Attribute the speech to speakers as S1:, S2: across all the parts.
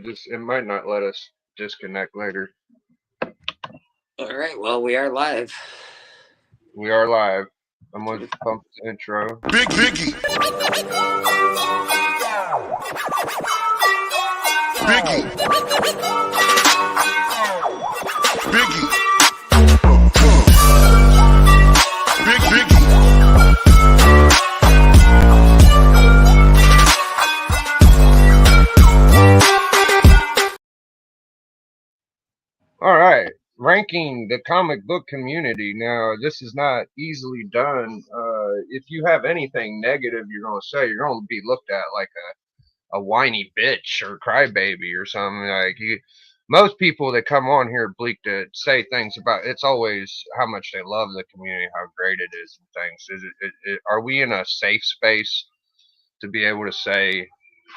S1: it might not let us disconnect later.
S2: All right. Well, we are live.
S1: We are live. I'm gonna pump the intro.
S3: Big Biggie. Biggie. Biggie. Big Biggie.
S1: All right, ranking the comic book community. Now, this is not easily done. If you have anything negative, you're gonna say you're gonna be looked at like a whiny bitch or crybaby or something. Like most people that come on here, Bleak, to say things about it's always how much they love the community, how great it is, and things. Are we in a safe space to be able to say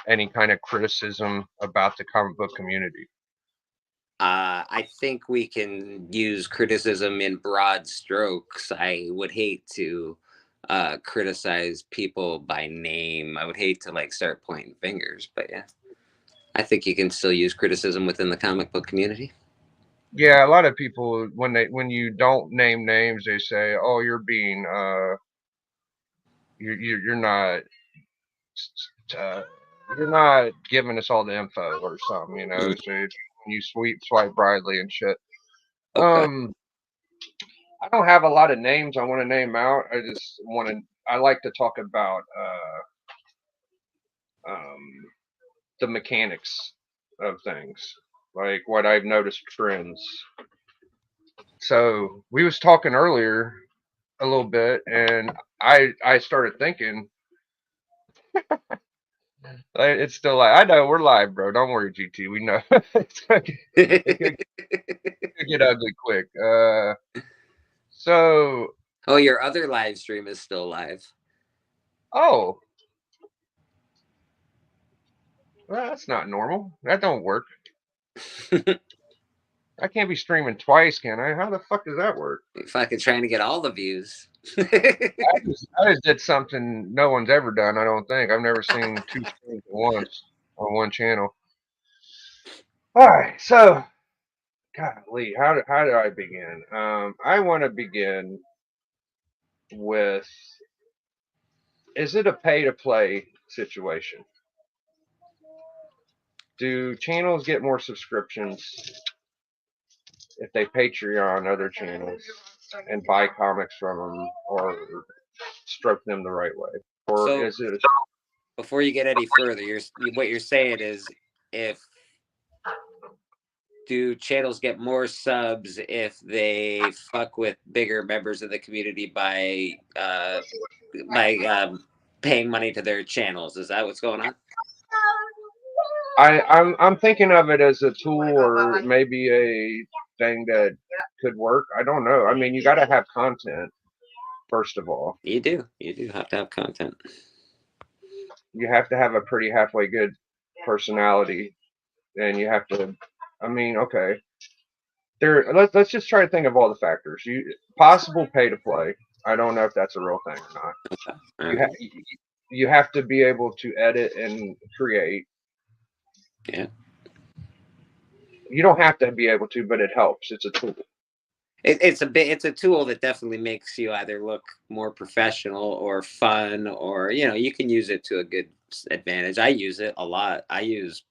S1: any kind of criticism about the comic book community?
S2: I think we can use criticism in broad strokes. I would hate to criticize people by name. I would hate to like start pointing fingers, but yeah, I think you can still use criticism within the comic book community.
S1: Yeah, a lot of people when you don't name names, they say, "Oh, you're being you're not uh, you're not giving us all the info or something," you know. So you swipe brightly and shit.
S2: Okay.
S1: I don't have a lot of names I want to name out. I like to talk about the mechanics of things, like what I've noticed trends. So we was talking earlier a little bit, and I started thinking. It's still live. I know we're live, bro. Don't worry, GT. We know it could get ugly quick. So.
S2: Oh, your other live stream is still live.
S1: Oh. Well, that's not normal. That don't work. I can't be streaming twice, can I? How the fuck does that work?
S2: You're fucking trying to get all the views.
S1: I just did something no one's ever done, I don't think. I've never seen two streams at once on one channel. All right, so, golly, how do I begin? I want to begin with, is it a pay-to-play situation? Do channels get more subscriptions if they Patreon other channels and buy comics from them or stroke them the right way? Or
S2: so,
S1: is it
S2: before you get any further, what you're saying is do channels get more subs if they fuck with bigger members of the community by paying money to their channels? Is that what's going on?
S1: I'm thinking of it as a tool or maybe a thing that could work. I don't know. I mean, you got to have content first of all.
S2: You do have to have content.
S1: You have to have a pretty halfway good personality, and you have to. I mean, okay. Let's just try to think of all the factors. Possible pay to play. I don't know if that's a real thing or not. Okay. You have to be able to edit and create.
S2: Yeah.
S1: You don't have to be able to, but it helps. It's a tool.
S2: It's a tool that definitely makes you either look more professional or fun, or you can use it to a good advantage. I use it a lot. I use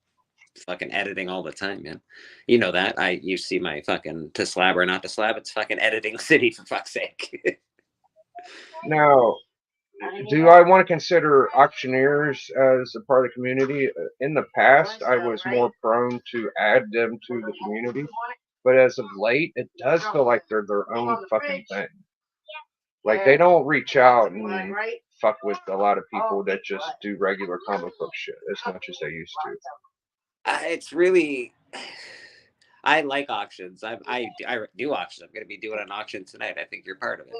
S2: fucking editing all the time, man. You know that. You see my fucking to slab or not to slab. It's fucking editing city, for fuck's sake.
S1: Now, do I want to consider auctioneers as a part of the community? In the past, I was more prone to add them to the community, but as of late, it does feel like they're their own fucking thing. Like they don't reach out and fuck with a lot of people that just do regular comic book shit as much as they used to.
S2: It's really. I like auctions. I do auctions. I'm going to be doing an auction tonight. I think you're part of it.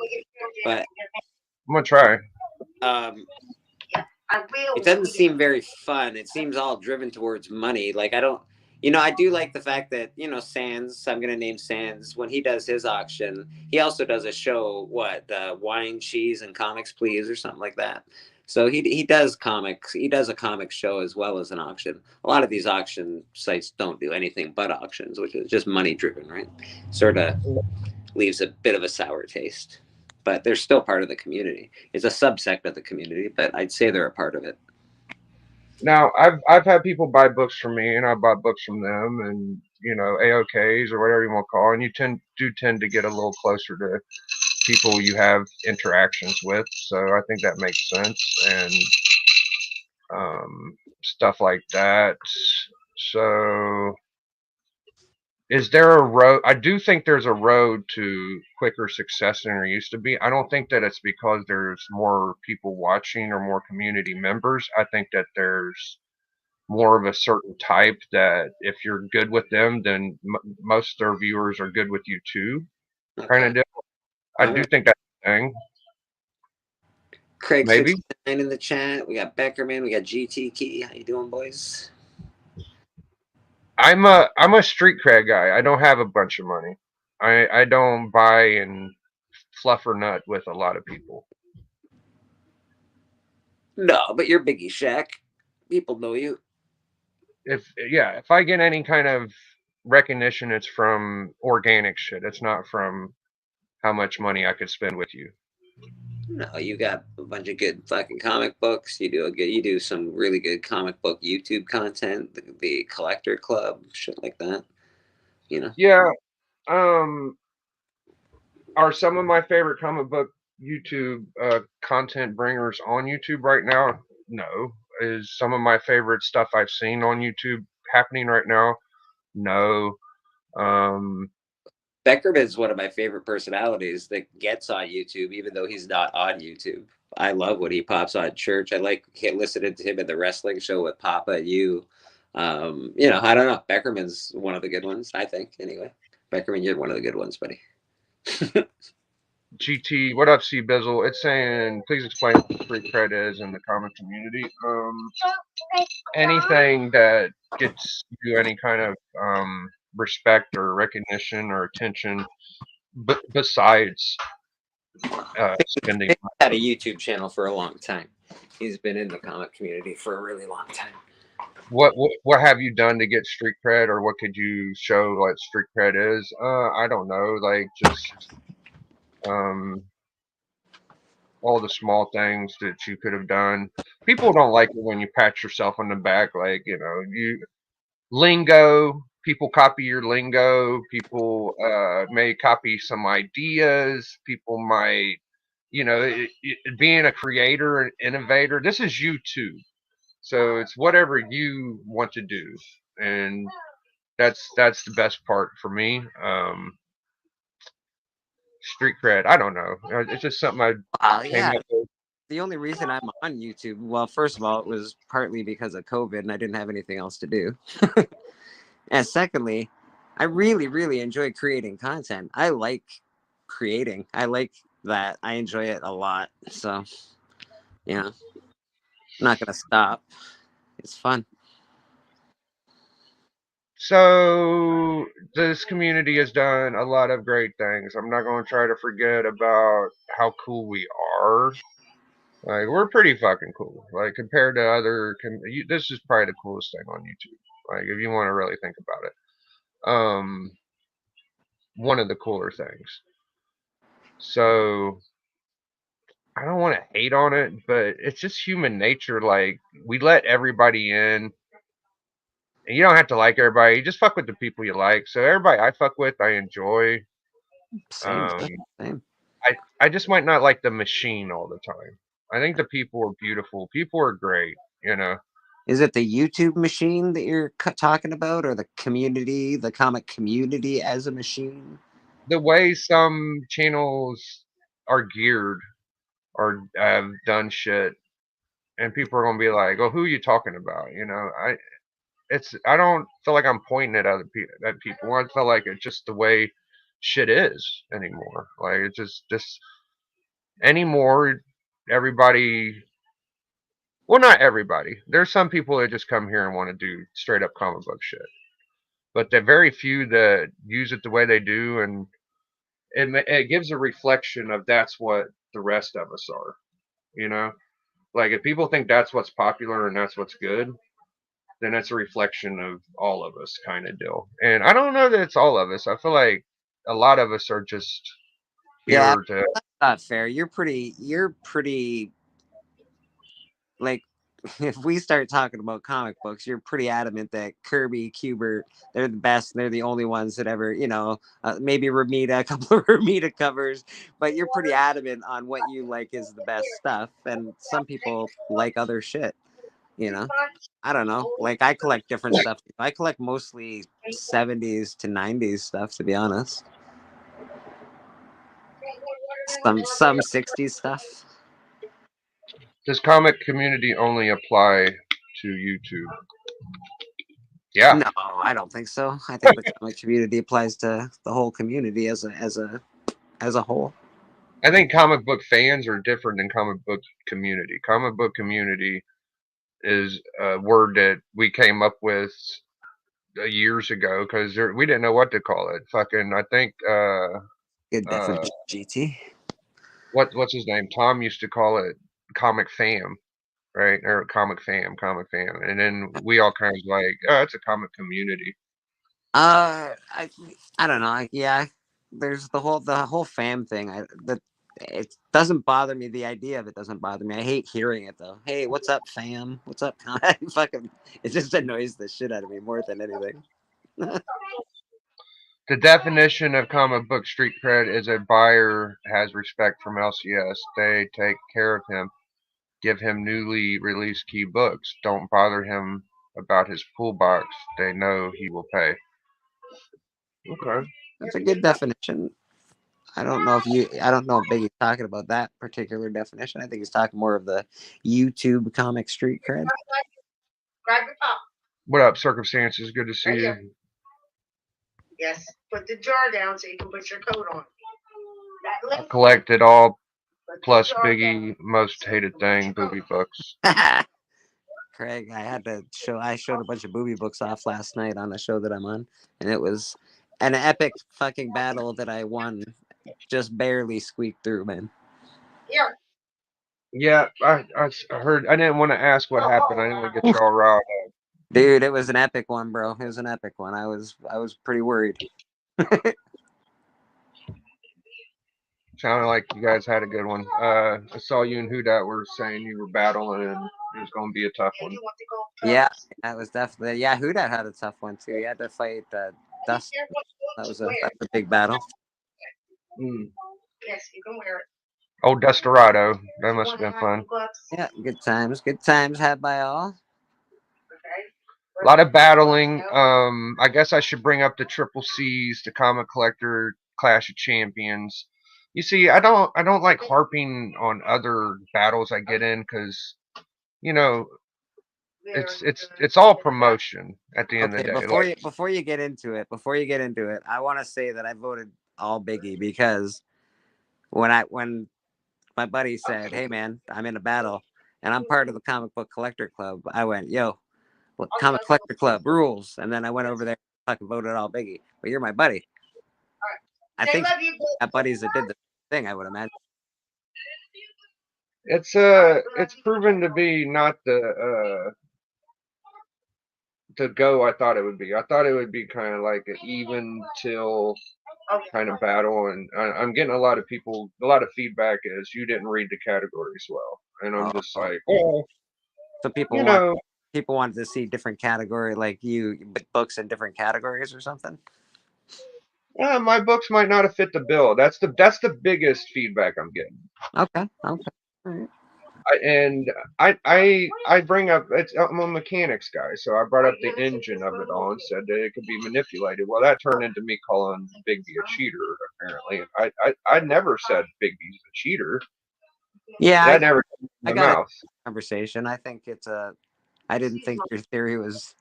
S2: But
S1: I'm going to try.
S2: It doesn't seem very fun. It seems all driven towards money. Like I do like the fact that, Sands, I'm going to name Sands, when he does his auction, he also does a show, Wine, Cheese, and Comics, Please, or something like that. So he does comics. He does a comic show as well as an auction. A lot of these auction sites don't do anything but auctions, which is just money driven, right? Sort of leaves a bit of a sour taste. But they're still part of the community. It's a subsect of the community, but I'd say they're a part of it.
S1: Now, I've had people buy books from me, and I bought books from them, and AOKs or whatever you want to call it. And you tend to get a little closer to people you have interactions with. So I think that makes sense, and stuff like that. So, is there a road? I do think there's a road to quicker success than there used to be. I don't think that it's because there's more people watching or more community members. I think that there's more of a certain type that if you're good with them, then most of their viewers are good with you too. Kind
S2: Okay.
S1: of deal. I do think that's a thing.
S2: Craig
S1: Maybe
S2: 69 in the chat. We got Beckerman. We got GT Key. How you doing, boys?
S1: I'm a street cred guy. I don't have a bunch of money. I don't buy and fluff or nut with a lot of people.
S2: No, but you're Biggie Shack. People know you.
S1: If I get any kind of recognition, it's from organic shit. It's not from how much money I could spend with you.
S2: No, you got a bunch of good fucking comic books. You do some really good comic book YouTube content, the Collector Club, shit like that.
S1: Yeah. Um. Are some of my favorite comic book YouTube content bringers on YouTube right now? No. Is some of my favorite stuff I've seen on YouTube happening right now? No. Um.
S2: Beckerman is one of my favorite personalities that gets on YouTube, even though he's not on YouTube. I love when he pops on church. I like listening to him in the wrestling show with Papa. I don't know. Beckerman's one of the good ones, I think. Anyway, Beckerman, you're one of the good ones, buddy.
S1: GT, what up, C Bizzle? It's saying, please explain what street cred is in the comic community. Anything that gets you any kind of respect or recognition or attention, besides spending.
S2: He's had a YouTube channel for a long time. He's been in the comic community for a really long time.
S1: What have you done to get street cred, or what could you show what street cred is? I don't know, like just all the small things that you could have done. People don't like it when you pat yourself on the back, like you lingo. People copy your lingo. People may copy some ideas. People might, being a creator and innovator. This is YouTube, so it's whatever you want to do, and that's the best part for me. Street cred, I don't know. It's just something I came
S2: Yeah.
S1: up with.
S2: The only reason I'm on YouTube, well, first of all, it was partly because of COVID and I didn't have anything else to do. And secondly, I really, really enjoy creating content. I like creating. I like that. I enjoy it a lot. So, I'm not going to stop. It's fun.
S1: So this community has done a lot of great things. I'm not going to try to forget about how cool we are. Like, we're pretty fucking cool. Like, compared to other, this is probably the coolest thing on YouTube. Like, if you want to really think about it, one of the cooler things. So I don't want to hate on it, but it's just human nature. Like, we let everybody in. And you don't have to like everybody. You just fuck with the people you like. So everybody I fuck with, I enjoy.
S2: Same.
S1: I just might not like the machine all the time. I think the people are beautiful. People are great.
S2: Is it the YouTube machine that you're talking about, or the community, the comic community as a machine?
S1: The way some channels are geared or have done shit, and people are gonna be like, "Oh, who are you talking about?" I don't feel like I'm pointing at other people. At people, I feel like it's just the way shit is anymore. Like it's just this anymore. Everybody, well, not everybody. There's some people that just come here and want to do straight up comic book shit, but the very few that use it the way they do, and it gives a reflection of that's what the rest of us are. You know. Like if people think that's what's popular and that's what's good, then it's a reflection of all of us kind of deal. And I don't know that it's all of us. I feel like a lot of us are just
S2: Yeah,
S1: here to.
S2: that's not fair. You're pretty like if we start talking about comic books, you're pretty adamant that Kirby, Kubert, they're the best. And they're the only ones that ever, maybe Ramita, a couple of Ramita covers, but you're pretty adamant on what you like is the best stuff. And some people like other shit, you know. I don't know. Like I collect different stuff. I collect mostly 70s to 90s stuff, to be honest. Some 60s stuff.
S1: Does comic community only apply to YouTube? Yeah,
S2: No, I don't think so. I think the comic community applies to the whole community as a whole.
S1: I think comic book fans are different than comic book community. Comic book community is a word that we came up with years ago because we didn't know what to call it. Fucking, I think
S2: Good
S1: uh,
S2: definition, GT.
S1: what's his name? Tom used to call it comic fam, right? Or comic fam, and then we all kind of like, oh, it's a comic community.
S2: I don't know. Yeah, there's the whole fam thing. It doesn't bother me. The idea of it doesn't bother me. I hate hearing it though. Hey, what's up, fam? What's up? Fucking, it just annoys the shit out of me more than anything.
S1: The definition of comic book street cred is a buyer has respect from LCS. They take care of him, give him newly released key books. Don't bother him about his pool box. They know he will pay. Okay.
S2: That's a good definition. I don't know if Biggie's talking about that particular definition. I think he's talking more of the YouTube comic street cred.
S1: What up, circumstances? Good to see you.
S4: Yes. Put the jar down so you can put your coat on.
S1: I collected all plus Biggie most hated thing, booby books.
S2: Craig, I showed a bunch of booby books off last night on a show that I'm on, and it was an epic fucking battle that I won. Just barely squeaked through, man.
S4: Here.
S1: Yeah, I heard. I didn't want to ask what happened. I didn't want to get y'all riled up.
S2: Dude, it was an epic one, bro. It was an epic one. I was pretty worried.
S1: Sounded like you guys had a good one. I saw you and Who Dat were saying you were battling, and it was going to be a tough one.
S2: Yeah, that was definitely. Yeah, Who Dat had a tough one too. He had to fight Dust. That's a big battle.
S1: Mm.
S4: Yes, you can wear it.
S1: Oh, Desperado. That must have been fun.
S2: Yeah, good times. Good times had by all.
S1: A lot of battling. I guess I should bring up the Triple C's, the Comic Collector Clash of Champions. You see, I don't like harping on other battles I get in because you know it's all promotion at the end of the day.
S2: Before you get into it, I want to say that I voted all Biggie because when my buddy said, "Hey man, I'm in a battle and I'm part of the comic book collector club," I went, "Yo, comic collector club rules," and then I went over there and fucking voted all Biggie. But you're my buddy. I think got buddies that did the thing. I would imagine.
S1: It's proven to be not the go I thought it would be. I thought it would be kind of like an even till kind of battle, and I'm getting a lot of feedback is you didn't read the categories well, and I'm just like, oh,
S2: so people wanted to see different category, like books in different categories or something.
S1: Yeah, my books might not have fit the bill. That's the biggest feedback I'm getting.
S2: Okay. All right.
S1: I bring up I'm a mechanics guy, so I brought up the engine of it all and said that it could be manipulated. Well, that turned into me calling Bigby a cheater. Apparently, I never said Bigby's a cheater.
S2: Yeah,
S1: that never came
S2: I
S1: from
S2: got
S1: my mouth.
S2: a conversation. I think I didn't think your theory was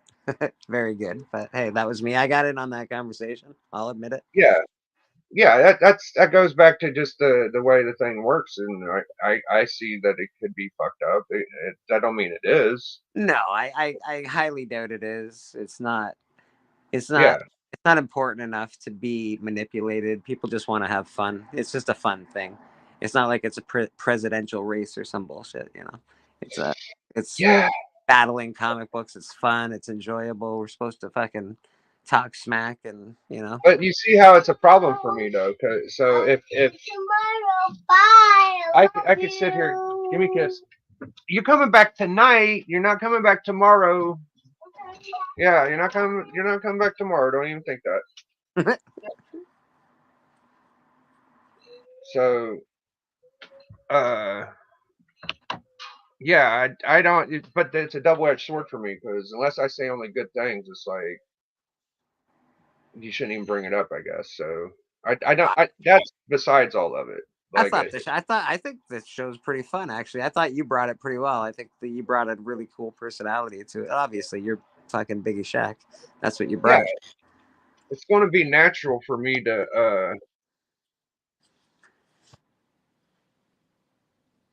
S2: very good, but hey, that was me. I got in on that conversation. I'll admit it.
S1: Yeah, that goes back to just the way the thing works, and I see that it could be fucked up. That don't mean it is.
S2: No, I highly doubt it is. It's not.
S1: Yeah.
S2: It's not important enough to be manipulated. People just want to have fun. It's just a fun thing. It's not like it's a presidential race or some bullshit. It's a it's
S1: Yeah,
S2: battling comic books. It's fun. It's enjoyable. We're supposed to fucking talk smack and
S1: but you see how it's a problem for me though. 'Cause so if
S4: Tomorrow, bye.
S1: I could sit here, give me a kiss. You coming back tonight? You're not coming back tomorrow. Yeah, you're not coming. You're not coming back tomorrow. Don't even think that. So, uh, yeah, I don't. But it's a double-edged sword for me because unless I say only good things, it's like you shouldn't even bring it up. I guess. So I don't. That's besides all of it.
S2: I
S1: Like,
S2: thought I think this show's pretty fun actually. I thought you brought it pretty well. I think that you brought a really cool personality to it. Obviously, you're fucking Biggie Shack. That's what you
S1: yeah,
S2: brought.
S1: it's going to be natural for me to.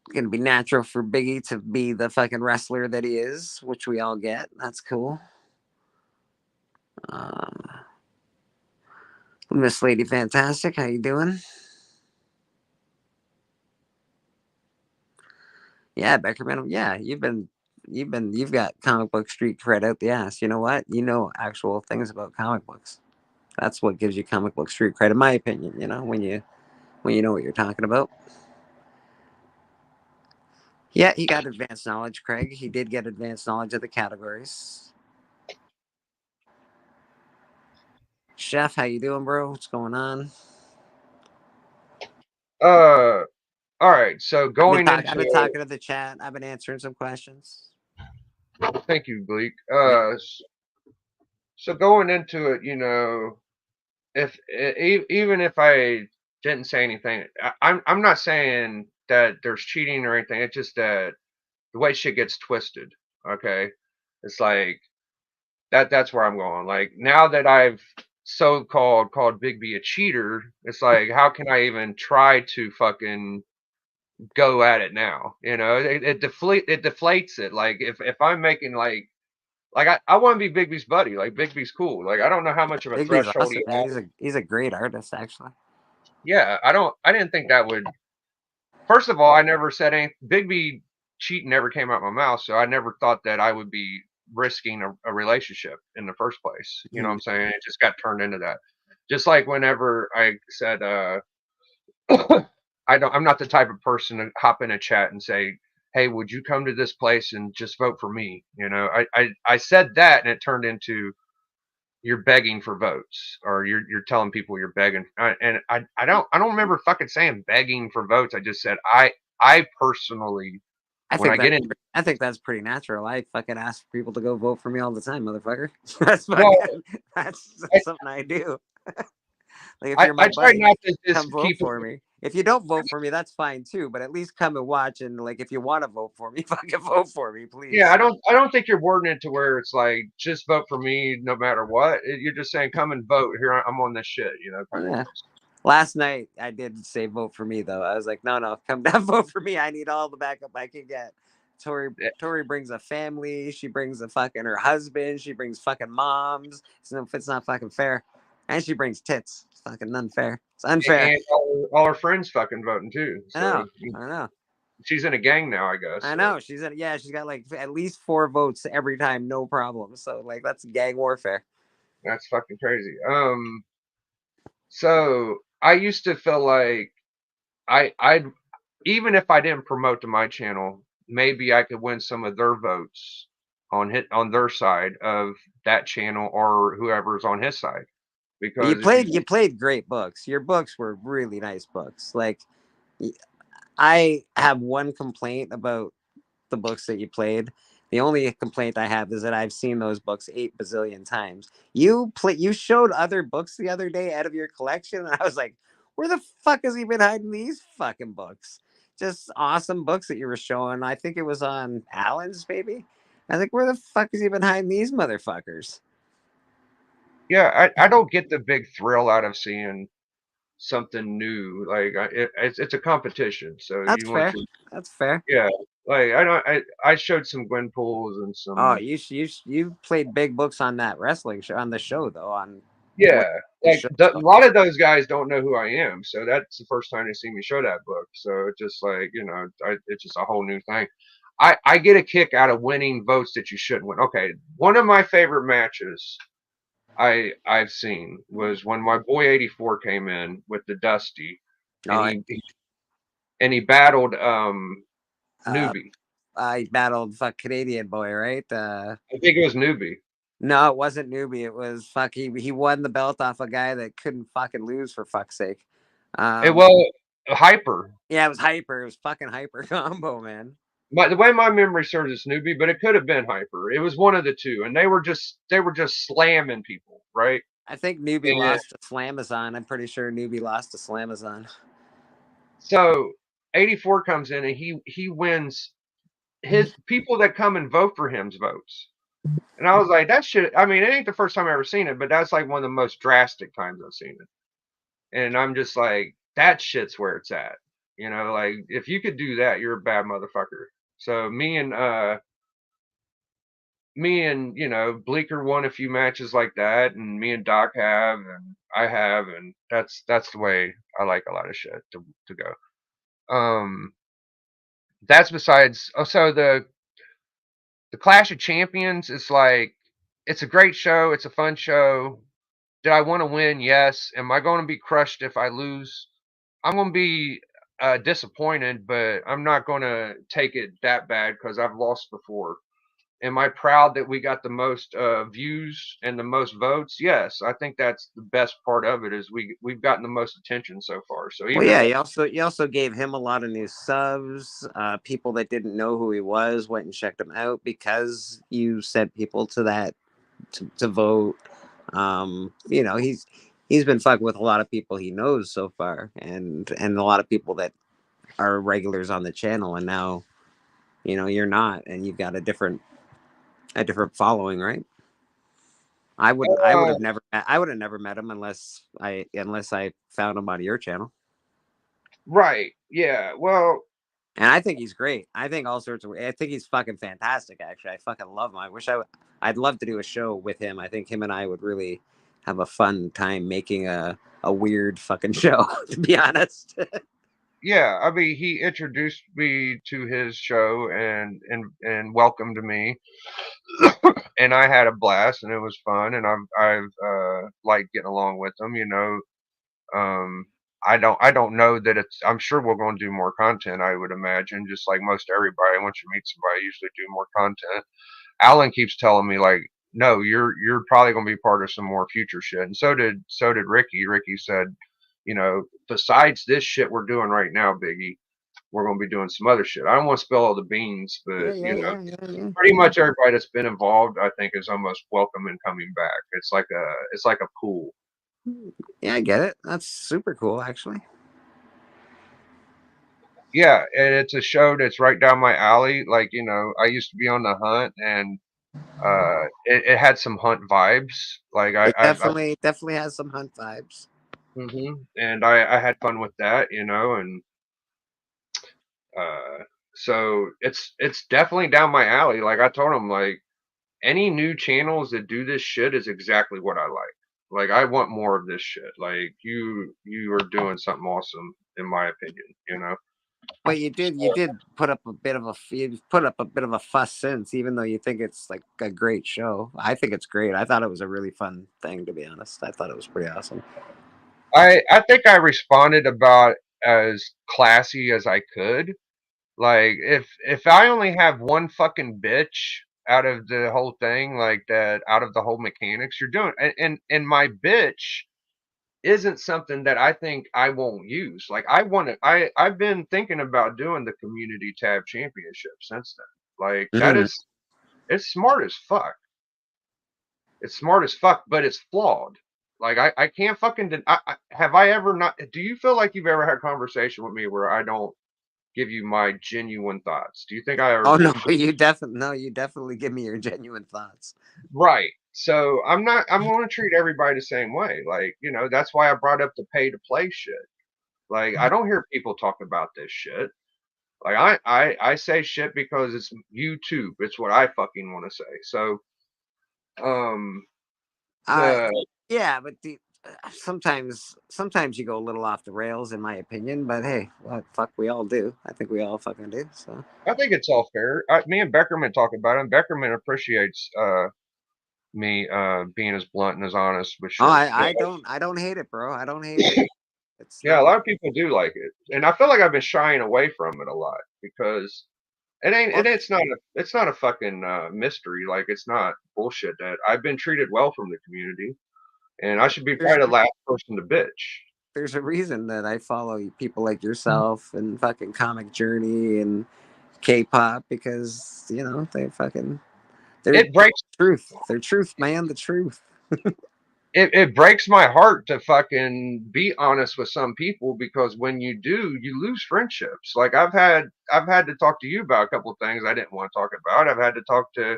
S2: It's gonna be natural for Biggie to be the fucking wrestler that he is, which we all get. That's cool. Miss Lady Fantastic, how you doing? Yeah, Beckerman. Yeah, you've got comic book street cred out the ass. You know what? You know actual things about comic books. That's what gives you comic book street cred, in my opinion. When you know what you're talking about. Yeah, he got advanced knowledge, Craig. He did get advanced knowledge of the categories. Chef, how you doing, bro? What's going on?
S1: Uh. All right. So going
S2: I've
S1: into.
S2: been talking to the chat. I've been answering some questions.
S1: Thank you, Bleak.
S2: Yeah.
S1: So going into it, if even if I didn't say anything, I'm not saying that there's cheating or anything. It's just that the way shit gets twisted. Okay, it's like that's where I'm going. Like now that I've called Bigby a cheater, it's like how can I even try to fucking go at it now? It deflates it. Like if I'm making like I want to be Bigby's buddy. Like Bigby's cool. Like I don't know how much of a
S2: Bigby's
S1: threshold
S2: awesome,
S1: he
S2: man.
S1: has.
S2: He's a great artist, actually.
S1: Yeah, I didn't think that would. First of all, I never said anything. Bigby cheating never came out my mouth, so I never thought that I would be risking a relationship in the first place. You know what I'm saying? It just got turned into that. Just like whenever I said, I'm not the type of person to hop in a chat and say, "Hey, would you come to this place and just vote for me?" I said that, and it turned into you're begging for votes or you're telling people you're begging and I don't remember fucking saying begging for votes. I just said I personally when I get in
S2: I think that's pretty natural. I fucking ask people to go vote for me all the time, motherfucker. That's
S1: well
S2: that's
S1: I,
S2: something I do. Like if
S1: I,
S2: you're my
S1: I try
S2: buddy,
S1: not to just
S2: come vote
S1: keep
S2: for me. If you don't vote for me, that's fine too. But at least come and watch. And like, if you want to vote for me, fucking vote for me, please.
S1: yeah I don't think you're wording it to where it's like just vote for me no matter what. You're just saying come and vote here. I'm on this shit, kind of
S2: Yeah.
S1: deal.
S2: Last night I did say vote for me though. I was like, no, come down, vote for me. I need all the backup I can get. Tori
S1: Yeah,
S2: Tori brings a family. She brings a fucking her husband. She brings fucking moms. It's not fucking fair. And she brings tits. It's fucking unfair. It's unfair.
S1: and all her friends fucking voting too,
S2: I know.
S1: so
S2: I know.
S1: she's in a gang now, I guess.
S2: I
S1: So
S2: know. She's got like at least 4 votes every time, no problem. So like that's gang warfare.
S1: that's fucking crazy. So I used to feel like I'd even if I didn't promote to my channel, maybe I could win some of their votes on their side of that channel or whoever's on his side. Because if
S2: You played great books. Your books were really nice books. Like I have one complaint about the books that you played. The only complaint I have is that I've seen those books 8 bazillion times. You showed other books the other day out of your collection, and I was like, where the fuck has he been hiding these fucking books? Just awesome books that you were showing. I think it was on Allen's, maybe. I think where the fuck has he been hiding these motherfuckers?
S1: yeah, I don't get the big thrill out of seeing something new. Like it's a competition, so
S2: That's
S1: you want
S2: fair.
S1: to
S2: That's fair.
S1: yeah. Like I don't I showed some Gwenpools and
S2: Oh,
S1: some
S2: you played big books on that wrestling show on the show though on
S1: yeah.
S2: what the
S1: Like
S2: show.
S1: a lot of those guys don't know who I am, so that's the first time they see me show that book. So it's just like it's just a whole new thing. I get a kick out of winning votes that you shouldn't win. Okay, one of my favorite matches I've seen was when my boy 84 came in with the Dusty, and
S2: Oh,
S1: he battled
S2: uh,
S1: Newbie.
S2: I battled fuck Canadian boy, right?
S1: I think it was Newbie.
S2: No, it wasn't newbie. It was fuck. He won the belt off a guy that couldn't fucking lose for fuck's sake.
S1: It well Hyper.
S2: Yeah, it was hyper. It was fucking hyper combo, man.
S1: But the way my memory serves, it's Newbie, but it could have been Hyper. It was one of the two, and they were just slamming people, right?
S2: I think newbie
S1: And
S2: lost to Slamazon. I'm pretty sure newbie lost to Slamazon.
S1: so 84 comes in and he wins his people that come and vote for him's votes. And I was like, that shit. I mean, it ain't the first time I've ever seen it, but that's like one of the most drastic times I've seen it. And I'm just like, that shit's where it's at. You know, like if you could do that, you're a bad motherfucker. So me and Bleeker won a few matches like that, and me and Doc have, and I have, and that's the way I like a lot of shit to go. That's besides. Oh, so the Clash of Champions is like, it's a great show. It's a fun show. Did I want to win? Yes. Am I going to be crushed if I lose? I'm going to be disappointed, but I'm not going to take it that bad because I've lost before. Am I proud that we got the most views and the most votes? Yes, I think that's the best part of it is we've gotten the most attention so far. So
S2: Well,
S1: even
S2: yeah,
S1: if
S2: you also gave him a lot of new subs. People that didn't know who he was went and checked him out because you sent people to that to vote. You know, he's been fucking with a lot of people he knows so far, and a lot of people that are regulars on the channel, and now you're not, and you've got a different following, right?
S1: uh,
S2: I would have never met him unless I found him on your channel.
S1: right, yeah, well,
S2: And I think he's great. I think all sorts of. I think he's fucking fantastic. Actually, I fucking love him. I'd love to do a show with him. I think him and I would really have a fun time making a weird fucking show. To be honest.
S1: yeah. I mean, he introduced me to his show and welcomed me, and I had a blast, and it was fun, and I've liked getting along with him. Um, I don't know that it's. I'm sure we're going to do more content. I would imagine, just like most everybody. Once you meet somebody, you usually do more content. Alan keeps telling me like, no, you're probably going to be part of some more future shit, and so did Ricky. Ricky said, besides this shit we're doing right now, Biggie, we're going to be doing some other shit. I don't want to spill all the beans,
S2: Yeah,
S1: but
S2: yeah.
S1: pretty much everybody that's been involved, I think, is almost welcome in coming back. It's like a pool.
S2: Yeah, I get it. That's super cool, actually.
S1: Yeah, and it's a show that's right down my alley. Like, I used to be on the hunt, and it had some hunt vibes. Like
S2: It definitely has some hunt vibes.
S1: and I had fun with that, and uh, so it's definitely down my alley. Like I told him, like any new channels that do this shit is exactly what I like. Like I want more of this shit. Like you are doing something awesome, in my opinion.
S2: But you did put up a bit of a fuss since, even though you think it's like a great show. I think it's great. I thought it was a really fun thing, to be honest. I thought it was pretty awesome.
S1: I think I responded about as classy as I could. Like if I only have one fucking bitch out of the whole thing, like that, out of the whole mechanics, you're doing, and my bitch isn't something that I think I won't use. Like I've been thinking about doing the community tab championship since then. Like that
S2: Mhm.
S1: is, it's smart as fuck. It's smart as fuck, but it's flawed. Like I can't fucking. Have I ever not? Do you feel like you've ever had a conversation with me where I don't give you my genuine thoughts? Do you think I ever
S2: Oh no,
S1: bullshit?
S2: you definitely give me your genuine thoughts.
S1: Right. So I'm not. I'm going to treat everybody the same way. Like that's why I brought up the pay to play shit. Like I don't hear people talk about this shit. Like I say shit because it's YouTube. It's what I fucking want to say. So um
S2: Uh
S1: the
S2: yeah, sometimes you go a little off the rails, in my opinion. But hey, what fuck, we all do. I think we all fucking do. So
S1: I think it's all fair. Me and Beckerman talk about it, and Beckerman appreciates me being as blunt and as honest with
S2: oh,
S1: shit. Yeah,
S2: I don't hate it, bro. I don't hate it. It's
S1: yeah, a
S2: not
S1: lot of people do like it, and I feel like I've been shying away from it a lot because it ain't.
S2: well,
S1: It's not a fucking mystery. Like it's not bullshit that I've been treated well from the community, and I should be
S2: there's
S1: probably the last person to bitch.
S2: there's a reason that I follow people like yourself and fucking Comic Journey and K-pop because they fucking they're
S1: It breaks
S2: truth. They're truth, man. The truth.
S1: it breaks my heart to fucking be honest with some people because when you do, you lose friendships. Like I've had to talk to you about a couple of things I didn't want to talk about. I've had to talk to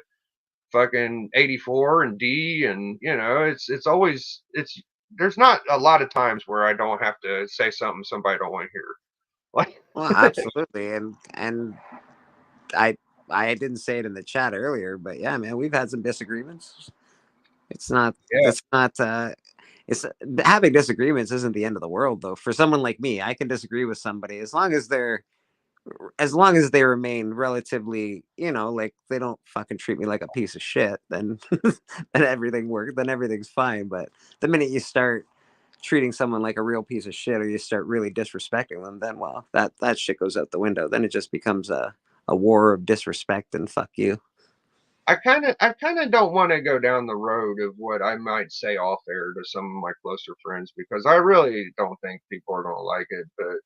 S1: fucking 84 and D, and it's always it's there's not a lot of times where I don't have to say something somebody don't want to hear. Like
S2: Well, absolutely, and I I didn't say it in the chat earlier, but yeah, man, we've had some disagreements. It's not.
S1: yeah,
S2: It's not. It's having disagreements isn't the end of the world, though. For someone like me, I can disagree with somebody as long as they remain relatively, like they don't fucking treat me like a piece of shit, then then everything works. Then everything's fine. But the minute you start treating someone like a real piece of shit, or you start really disrespecting them, then well, that shit goes out the window. Then it just becomes a war of disrespect and fuck you.
S1: I kind of don't want to go down the road of what I might say off air to some of my closer friends because I really don't think people are gonna like it. But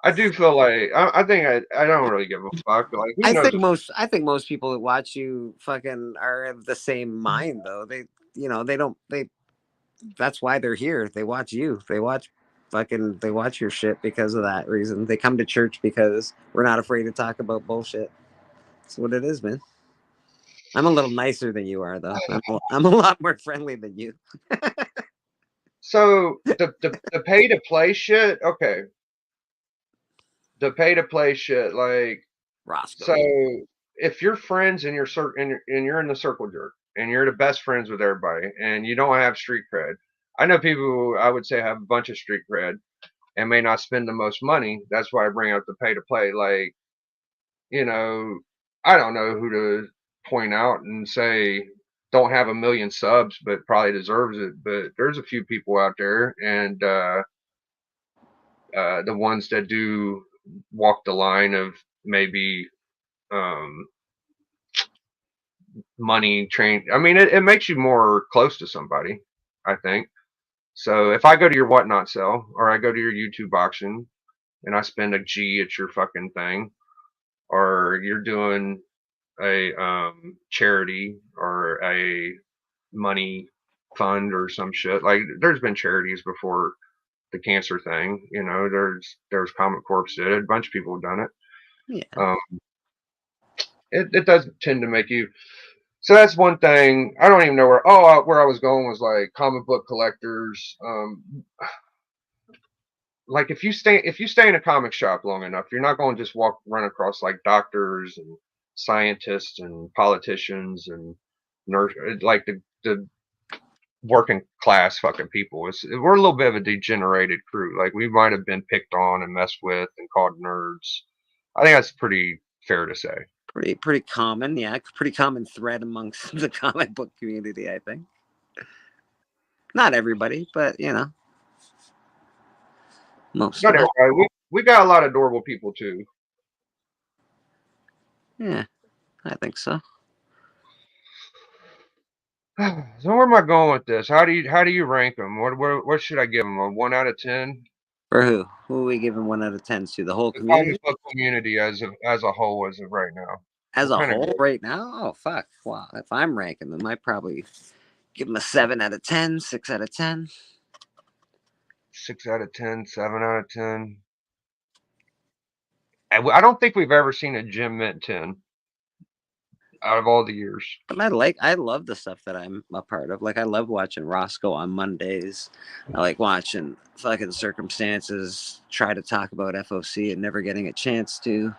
S1: I do feel like I think I don't really give a fuck. Like who knows?
S2: I think most people that watch you fucking are of the same mind though. They don't they that's why they're here. They watch you. They watch your shit because of that reason. They come to church because we're not afraid to talk about bullshit. That's what it is, man. I'm a little nicer than you are though. I'm a lot more friendly than you.
S1: So the pay to play shit, okay. The pay to play shit, like
S2: Roscoe.
S1: so if you're friends and and you're in the circle jerk and you're the best friends with everybody and you don't have street cred. I know people who I would say have a bunch of street cred and may not spend the most money. That's why I bring up the pay to play. Like, you know, I don't know who to point out and say don't have a million subs, but probably deserves it. But there's a few people out there, and the ones that do walk the line of maybe um, money train. I mean, it makes you more close to somebody, I think. So if I go to your whatnot sale or I go to your YouTube auction and I spend a G at your fucking thing, or you're doing a charity or a money fund or some shit. Like there's been charities before the cancer thing. There's Comic Corps did it. A bunch of people have done it.
S2: Yeah.
S1: It does tend to make you. So that's one thing. I don't even know where I was going was like comic book collectors. Like if you stay in a comic shop long enough, you're not going to just run across like doctors and scientists and politicians and nurse like the working class fucking people. We're a little bit of a degenerated crew. Like we might have been picked on and messed with and called nerds. I think that's pretty fair to say.
S2: Pretty common, yeah. Pretty common thread amongst the comic book community, I think. Not everybody, but most
S1: Not
S2: of it.
S1: everybody. We got a lot of adorable people too.
S2: Yeah, I think so.
S1: So where am I going with this? How do you rank them? What should I give them? A 1 out of 10?
S2: For who? Who are we giving 1 out of 10 to? The whole
S1: The
S2: community
S1: comic book community as a whole as of right now.
S2: as
S1: What
S2: a
S1: kind of
S2: whole right now? Oh fuck! Wow, if I'm ranking them, I probably give them a 7 out of 10, 6 out of 10.
S1: 6 out of 10, 7 out of 10? I don't think we've ever seen a Gym Mint 10 out of all the years.
S2: But I love the stuff that I'm a part of. Like I love watching Roscoe on Mondays. I like watching fucking Circumstances try to talk about FOC and never getting a chance to.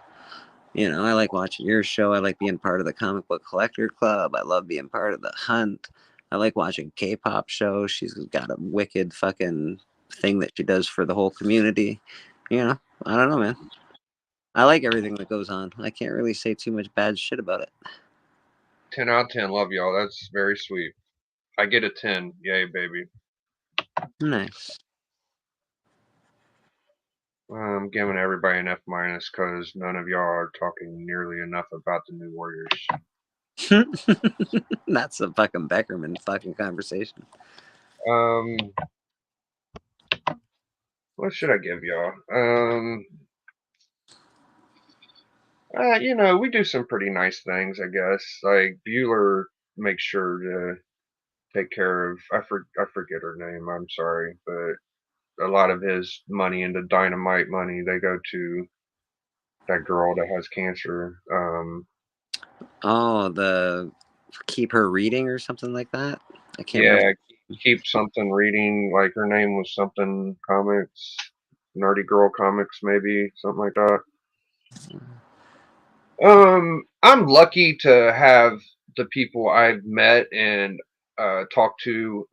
S2: I like watching your show. I like being part of the Comic Book Collector Club. I love being part of the Hunt. I like watching K-pop shows. She's got a wicked fucking thing that she does for the whole community. You know, I don't know, man. I like everything that goes on. I can't really say too much bad shit about it.
S1: 10 out of 10. Love y'all. That's very sweet. I get a 10. Yay, baby.
S2: Nice.
S1: I'm giving everybody an F minus because none of y'all are talking nearly enough about the New Warriors.
S2: That's a fucking Beckerman fucking conversation.
S1: What should I give y'all? You know, we do some pretty nice things, I guess. Like Bueller makes sure to take care of. I forget her name. I'm sorry, but a lot of his money into dynamite money they go to that girl that has cancer.
S2: Oh, the keep her reading or something like that. I can't
S1: Yeah,
S2: remember.
S1: keep something reading. Like her name was something comics, Nerdy Girl Comics, maybe something like that. I'm lucky to have the people I've met and talked to.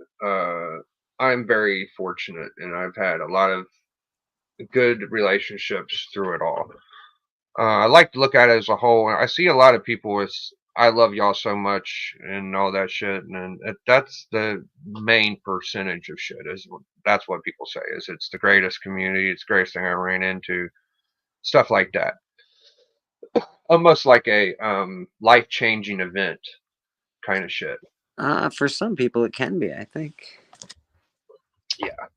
S1: I'm very fortunate, and I've had a lot of good relationships through it all. I like to look at it as a whole. I see a lot of people with "I love y'all so much" and all that shit, and that's the main percentage of shit. That's what people say is it's the greatest community, it's the greatest thing I ran into, stuff like that. Almost like a life changing event kind of shit.
S2: For some people, it can be. I think.
S1: Yeah.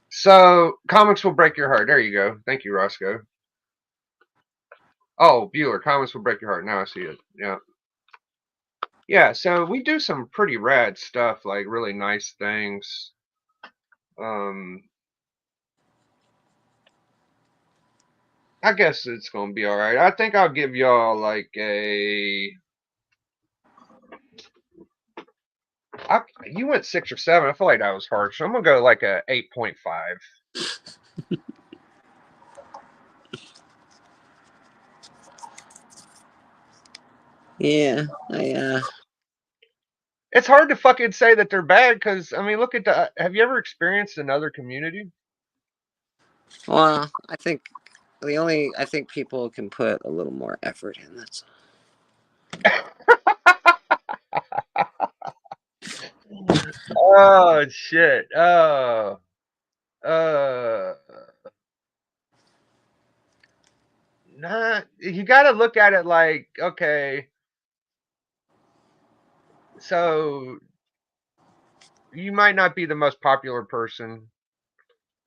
S1: So comics will break your heart. There you go. Thank you, Roscoe. Oh, Bueller, comics will break your heart. Now I see it. Yeah. Yeah, so we do some pretty rad stuff, like really nice things. I guess it's gonna be all right. I think I'll give y'all like you went 6 or 7. I feel like that was harsh. So I'm gonna go like a 8.5.
S2: Yeah,
S1: It's hard to fucking say that they're bad because I mean, look at the. Have you ever experienced another community?
S2: well, I think I think people can put a little more effort in. That's
S1: Oh shit. Oh. Uh. Not. You got to look at it like okay. So you might not be the most popular person.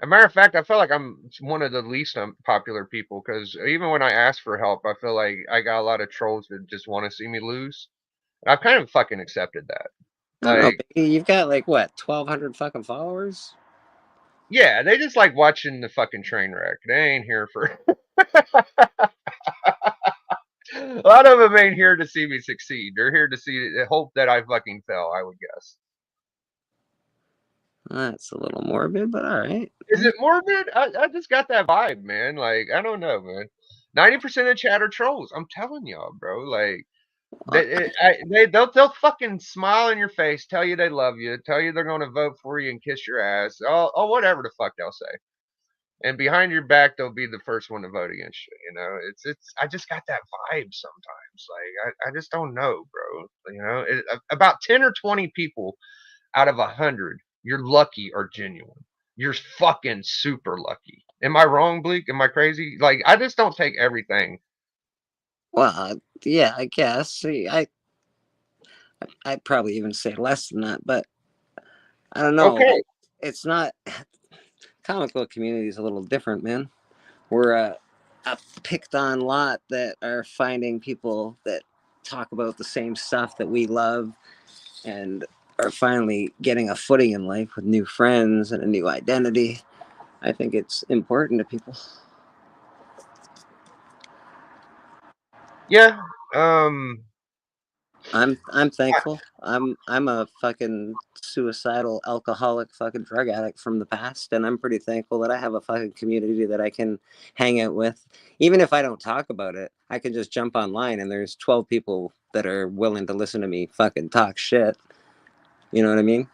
S1: As a matter of fact, I feel like I'm one of the least popular people because even when I ask for help, I feel like I got a lot of trolls that just want to see me lose. And I've kind of fucking accepted that.
S2: I don't know.
S1: Like,
S2: You've got like what 1,200 fucking followers.
S1: yeah, they just like watching the fucking train wreck. They ain't here for. A lot of them ain't here to see me succeed. They're here to see, hope that I fucking fail. I would guess.
S2: That's a little morbid, but all right.
S1: Is it morbid? I just got that vibe, man. Like I don't know, man. 90% of chat are trolls. I'm telling y'all, bro. Like they'll fucking smile in your face, tell you they love you, tell you they're gonna vote for you and kiss your ass. Oh, whatever the fuck they'll say. And behind your back, they'll be the first one to vote against you. You know, it's. I just got that vibe sometimes. Like I just don't know, bro. You know, about 10 or 20 people out of 100, you're lucky or genuine. You're fucking super lucky. Am I wrong, Bleak? Am I crazy? Like I just don't take everything.
S2: Well, yeah, I guess. See, I'd probably even say less than that, but I don't know.
S1: Okay.
S2: It's not. Comic book community is a little different, man. We're a picked on lot that are finding people that talk about the same stuff that we love and are finally getting a footing in life with new friends and a new identity. I think it's important to people.
S1: Yeah.
S2: I'm thankful. I'm a fucking suicidal alcoholic fucking drug addict from the past, and I'm pretty thankful that I have a fucking community that I can hang out with. Even if I don't talk about it, I can just jump online and there's 12 people that are willing to listen to me fucking talk shit. You know what I mean?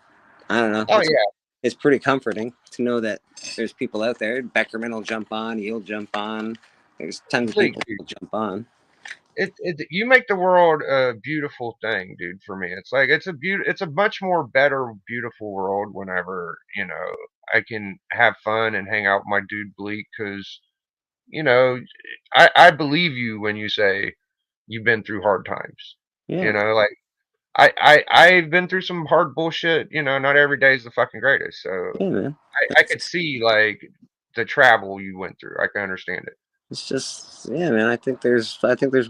S2: I don't know.
S1: Oh yeah,
S2: It's pretty comforting to know that there's people out there. Beckerman will jump on. You'll jump on. There's tons of
S1: please,
S2: people
S1: dude.
S2: who'll jump on.
S1: You make the world a beautiful thing, dude. For me, it's like it's a much more better, beautiful world whenever I can have fun and hang out with my dude Bleak because you know I believe you when you say you've been through hard times.
S2: Yeah.
S1: Like I've been through some hard bullshit. Not every day is the fucking greatest. So
S2: Yeah, man.
S1: I could see like the travel you went through. I can understand it.
S2: It's just, yeah, man. I think there's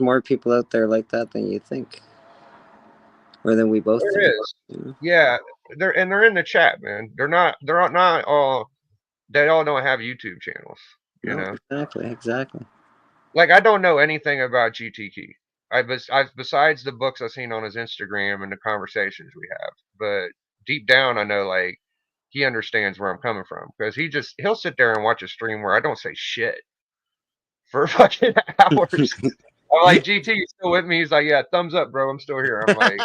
S2: more people out there like that than you think, or than we both
S1: There
S2: think.
S1: is.
S2: You know?
S1: Yeah, they're in the chat, man. They're not all. They all don't have YouTube channels. You
S2: No,
S1: know,
S2: exactly.
S1: like I don't know anything about GT Key. I besides the books I've seen on his Instagram and the conversations we have, but deep down I know like he understands where I'm coming from because he'll sit there and watch a stream where I don't say shit for fucking hours. I'm like, GT, you still with me? He's like, yeah, thumbs up, bro. I'm still here. I'm like,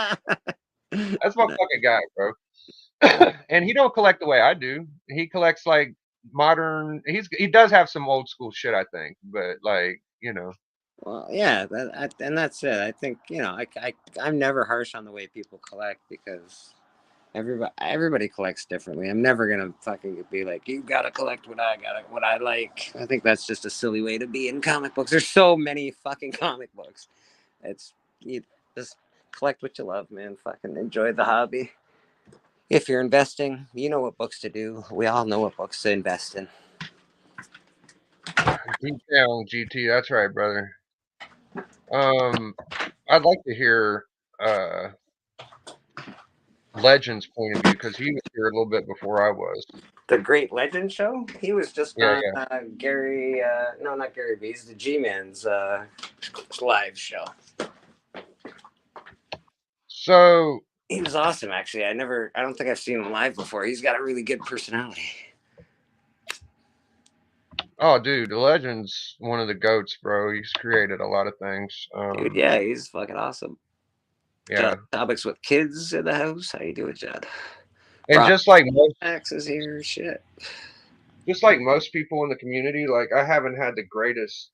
S1: that's my fucking guy, bro. And he don't collect the way I do. He collects like modern. He does have some old school shit, I think, but like
S2: Well, yeah, and that's it. I think I'm never harsh on the way people collect because everybody collects differently. I'm never gonna fucking be like, you gotta collect what I like. I think that's just a silly way to be in comic books. There's so many fucking comic books. It's you just collect what you love, man. Fucking enjoy the hobby. If you're investing, you know what books to do. We all know what books to invest in.
S1: deep down GT. That's right, brother. I'd like to hear uh Legend's point of view because he was here a little bit before I was.
S2: The Great Legend Show. He was just
S1: Yeah,
S2: on
S1: yeah.
S2: Gary. No, not Gary V's. The G-Man's live show.
S1: So,
S2: He was awesome, actually. I don't think I've seen him live before. He's got a really good personality.
S1: oh, dude, the Legend's one of the goats, bro. He's created a lot of things.
S2: Dude, yeah, he's fucking awesome.
S1: Yeah,
S2: Topics with kids in the house. How you doing, Judd?
S1: and
S2: Rob
S1: just like most
S2: Max is here. Shit.
S1: just like most people in the community, like I haven't had the greatest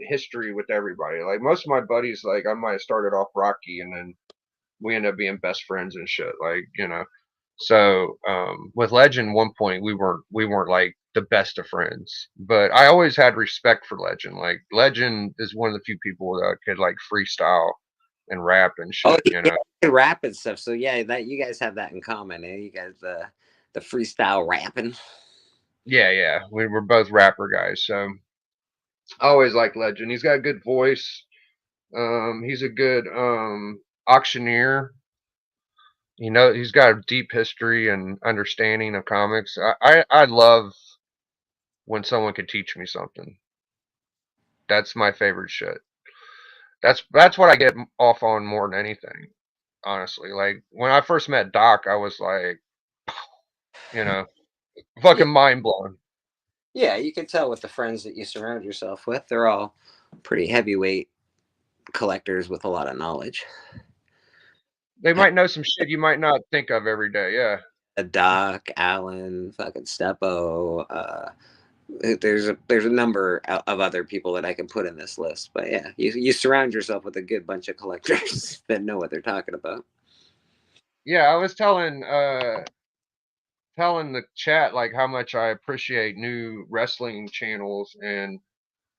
S1: history with everybody. Like most of my buddies, like I might have started off rocky and then we end up being best friends and shit. Like. So with Legend, one point we weren't like the best of friends, but I always had respect for Legend. Like Legend is one of the few people that could like freestyle and rap and
S2: Oh,
S1: shit.
S2: yeah, rap and stuff. So yeah, that you guys have that in common, eh? You guys the freestyle rapping.
S1: Yeah, yeah. We were both rapper guys, so I always like Legend. He's got a good voice. He's a good auctioneer. He's got a deep history and understanding of comics. I love when someone could teach me something. That's my favorite shit. That's what I get off on more than anything, honestly. Like when I first met Doc, I was like, you know,
S2: Yeah,
S1: fucking mind blown.
S2: yeah, you can tell with the friends that you surround yourself with. They're all pretty heavyweight collectors with a lot of knowledge.
S1: They might know some shit you might not think of every day. Yeah.
S2: Doc, Allen, fucking Steppo. There's a number of other people that I can put in this list, but yeah, you surround yourself with a good bunch of collectors that know what they're talking about.
S1: Yeah, I was telling the chat like how much I appreciate new wrestling channels and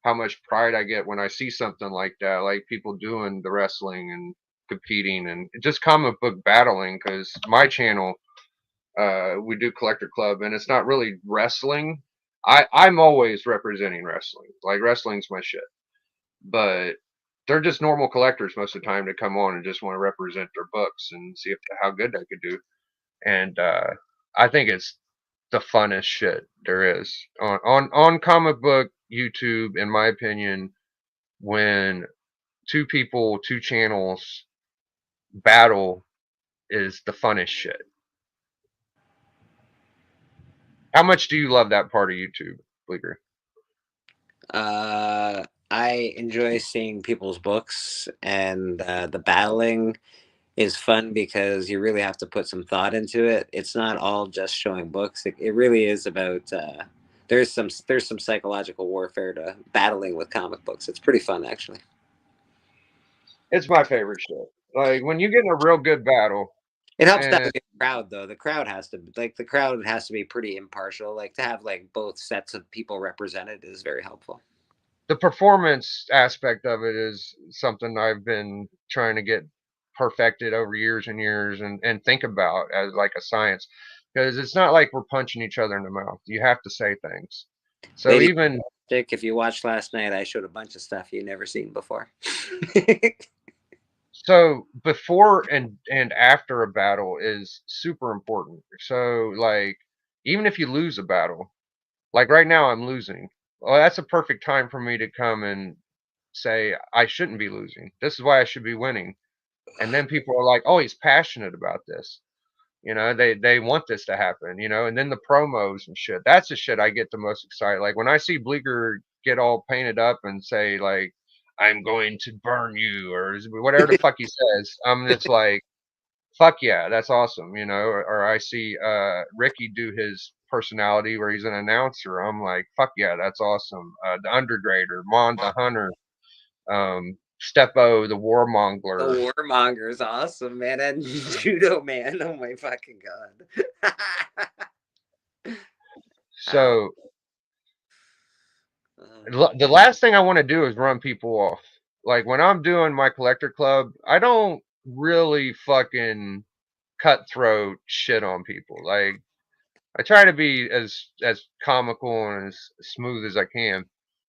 S1: how much pride I get when I see something like that, like people doing the wrestling and competing and just comic book battling. Because my channel, we do Collector Club, and it's not really wrestling. I'm always representing wrestling. Like wrestling's my shit, but they're just normal collectors most of the time to come on and just want to represent their books and see how good they could do. And I think it's the funnest shit there is on comic book YouTube, in my opinion. When two people, two channels battle is the funnest shit. How much do you love that part of YouTube, Bleeker?
S2: I enjoy seeing people's books and the battling. is fun because you really have to put some thought into it. It's not all just showing books. It really is about there's some psychological warfare to battling with comic books. It's pretty fun actually.
S1: It's my favorite shit. Like when you get in a real good battle,
S2: It helps to have
S1: and
S2: a good crowd though. The crowd has to be pretty impartial. Like to have like both sets of people represented is very helpful.
S1: the performance aspect of it is something I've been trying to get perfected over years and years, and think about as like a science, because it's not like we're punching each other in the mouth. You have to say things. So
S2: Lady
S1: even
S2: Dick, if you watched last night, I showed a bunch of stuff you never seen before.
S1: so before and after a battle is super important. So like even if you lose a battle, like right now I'm losing. Well, that's a perfect time for me to come and say I shouldn't be losing. This is why I should be winning. And then people are like, "Oh, he's passionate about this." They want this to happen, and then the promos and shit. That's the shit I get the most excited. Like when I see Bleecker get all painted up and say like, "I'm going to burn you," or whatever the fuck he says. It's like, fuck yeah, that's awesome, or I see Ricky do his personality where he's an announcer. I'm like, fuck yeah, that's awesome. The Undergrader, Mon the Hunter, Steppo the
S2: The
S1: Warmonger.
S2: Warmonger is awesome, man, and Judo Man. Oh my fucking god!
S1: So the last thing I want to do is run people off. Like when I'm doing my collector club, I don't really fucking cutthroat shit on people. Like I try to be as comical and as smooth as I can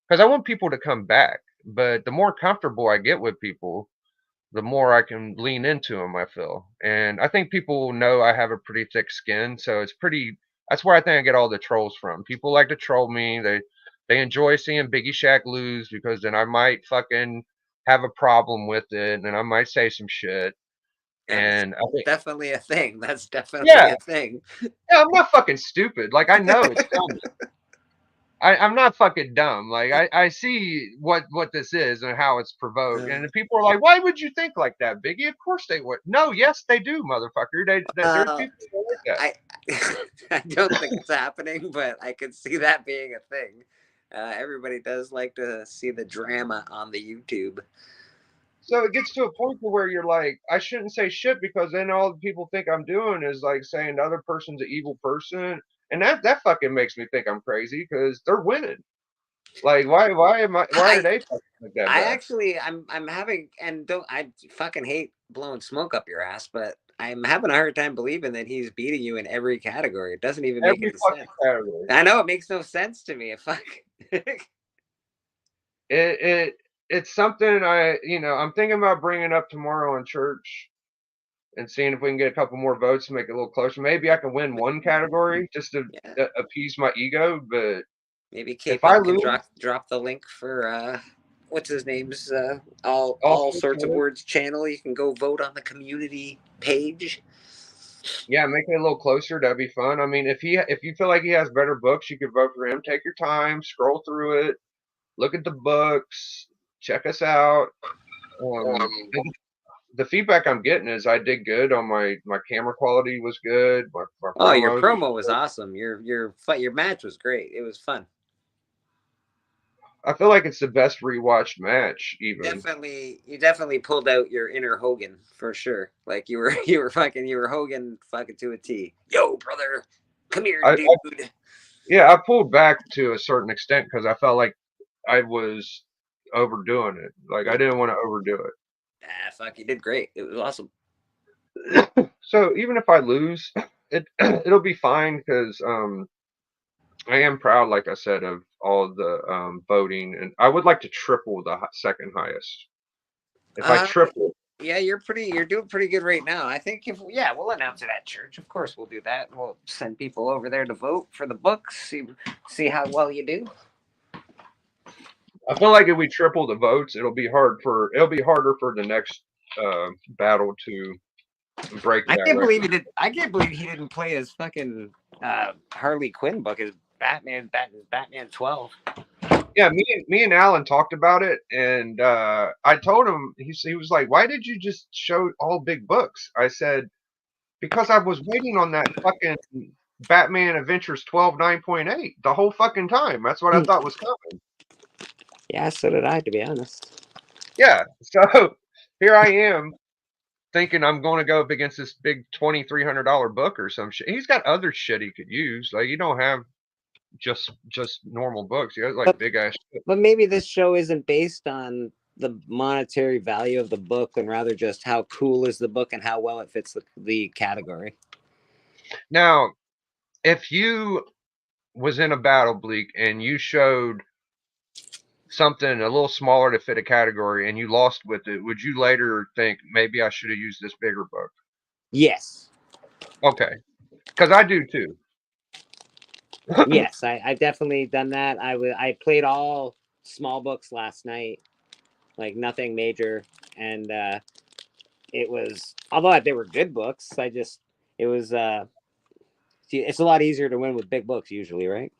S1: because I want people to come back. But the more comfortable I get with people, the more I can lean into them, I feel. And I think people know I have a pretty thick skin, so it's pretty. That's where I think I get all the trolls from. People like to troll me. They enjoy seeing Biggie Shaq lose because then I might fucking have a problem with it, and I might say some shit.
S2: That's
S1: And I think,
S2: definitely a thing. That's definitely
S1: yeah,
S2: a thing.
S1: yeah, I'm not fucking stupid. Like I know it's coming. I'm not fucking dumb. Like I see what this is and how it's provoked, and the people are like, "Why would you think like that, Biggie?" Of course they would. No, yes they do, motherfucker. There's
S2: Uh,
S1: people who are like that.
S2: I I don't think it's happening, but I could see that being a thing. Everybody does like to see the drama on the YouTube.
S1: So it gets to a point to where you're like, I shouldn't say shit because then all the people think I'm doing is like saying the other person's an evil person, and that fucking makes me think I'm crazy because they're winning. Like why are
S2: I
S1: they fucking like that
S2: I
S1: bad?
S2: actually I'm having and don't I fucking hate blowing smoke up your ass, but I'm having a hard time believing that he's beating you in every category. It doesn't even make
S1: Every
S2: any
S1: fucking
S2: sense.
S1: category.
S2: I know it makes no sense to me. Fuck.
S1: It's something I'm thinking about bringing up tomorrow in church and seeing if we can get a couple more votes to make it a little closer. Maybe I can win one category just to
S2: Yeah.
S1: appease my ego. But
S2: Maybe
S1: if I
S2: K-pop can
S1: lose,
S2: drop the link for what's his name's all
S1: all
S2: all
S1: sorts
S2: sorts
S1: of
S2: of
S1: it,
S2: words channel. You can go vote on the community page.
S1: yeah, make it a little closer. That'd be fun. I mean, if you feel like he has better books, you could vote for him. Take your time, scroll through it, look at the books, check us out. Um, the feedback I'm getting is I did good on my camera quality was good. My
S2: Oh, your
S1: promos.
S2: promo was awesome. Your match was great. It was fun.
S1: I feel like it's the best rewatched match even.
S2: You definitely pulled out your inner Hogan for sure. Like you were Hogan fucking to a T. Yo, brother, come here,
S1: I
S2: dude.
S1: Yeah, I pulled back to a certain extent because I felt like I was overdoing it. Like I didn't want to overdo
S2: Ah, fuck, you did great. It was awesome.
S1: it. So even if I lose, it'll be fine because I am proud, like I said, of all the voting, and I would like to triple the second highest. If I
S2: Uh,
S1: triple,
S2: yeah, you're doing pretty good right now. I think if yeah, we'll announce it at church. Of course, we'll do that. We'll send people over there to vote for the books. See how well you do.
S1: I feel like if we triple the votes, it'll be harder for the next battle to break
S2: I
S1: that
S2: can't believe
S1: record.
S2: he did. I can't believe he didn't play his fucking Harley Quinn book. His Batman 12.
S1: Yeah, me and Alan talked about it, and I told him. He was like, "Why did you just show all big books?" I said, "Because I was waiting on that fucking Batman Adventures 12 9.8 the whole fucking time. That's what I thought was coming."
S2: Yeah, so did I, to be honest.
S1: Yeah, so here I am thinking I'm going to go up against this big $2,300 book or some shit. He's got other shit he could use. Like you don't have just normal books. He has like
S2: But
S1: big ass shit.
S2: but maybe this show isn't based on the monetary value of the book, and rather just how cool is the book and how well it fits the category.
S1: Now, if you was in a battle, Bleak, and you showed something a little smaller to fit a category and you lost with it, would you later think maybe I should have used this bigger book?
S2: Yes.
S1: Okay, because I do too.
S2: Yes, I definitely done that. I played all small books last night, like nothing major, and it was, although they were good books, it was it's a lot easier to win with big books usually, right?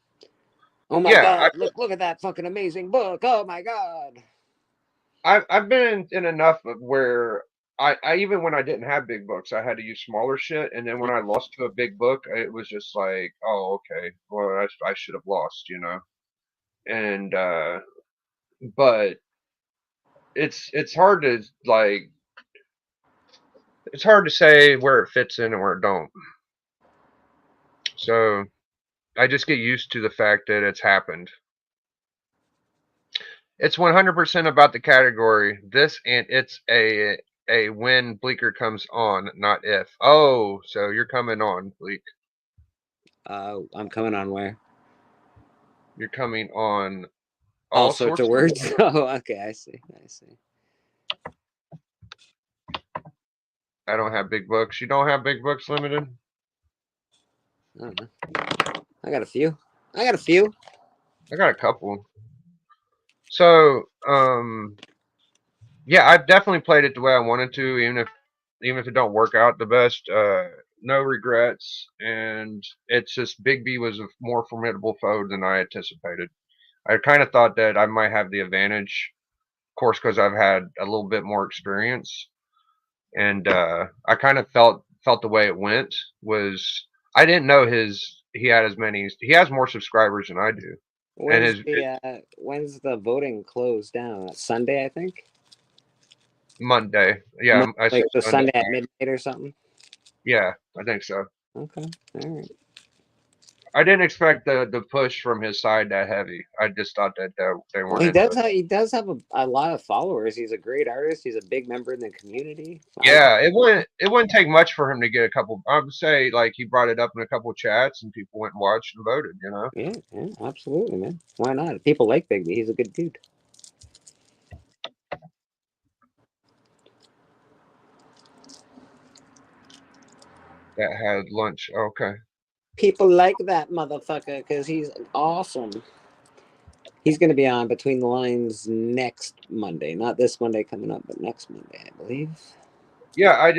S2: Oh my
S1: Yeah,
S2: god, look at that fucking amazing book. Oh my god.
S1: I've been in enough of where I even when I didn't have big books, I had to use smaller shit, and then when I lost to a big book, it was just like, oh, okay, well, I should have lost, you know. And but it's hard to like it's hard to say where it fits in and where it don't. So I just get used to the fact that it's happened. It's 100% about the category. This and it's a when Bleaker comes on, not if. Oh, so you're coming on, Bleak.
S2: I'm coming on where?
S1: You're coming on
S2: All
S1: all
S2: sorts
S1: sorts
S2: of
S1: of
S2: words.
S1: words.
S2: Oh, okay, I see. I see.
S1: I don't have big books. You don't have big books limited?
S2: I don't know. I got a few. I got a few.
S1: I got a couple. So, yeah, I've definitely played it the way I wanted to, even if it don't work out the best. No regrets, and it's just Big B was a more formidable foe than I anticipated. I kind of thought that I might have the advantage, of course, because I've had a little bit more experience, and I kind of felt the way it went was I didn't know he had as many he has more subscribers than I do, and
S2: When's the voting closed down? Sunday, I think.
S1: Monday, yeah, I said
S2: Like the
S1: Sunday,
S2: Sunday at midnight or something.
S1: yeah, I think so.
S2: Okay, all right.
S1: I didn't expect the push from his side that heavy. I just thought that they
S2: Well,
S1: weren't into it.
S2: he does have a lot of followers. He's a great artist. He's a big member in the community.
S1: Yeah, it wouldn't take much for him to get a couple. I would say like he brought it up in a couple chats and people went and watched and voted. You know.
S2: Yeah, yeah, absolutely, man. Why not? People like Bigby. He's a good dude.
S1: That had lunch. Okay.
S2: People like that motherfucker because he's awesome. He's going to be on Between the Lines next Monday. Not this Monday coming up, but next Monday, I believe.
S1: Yeah,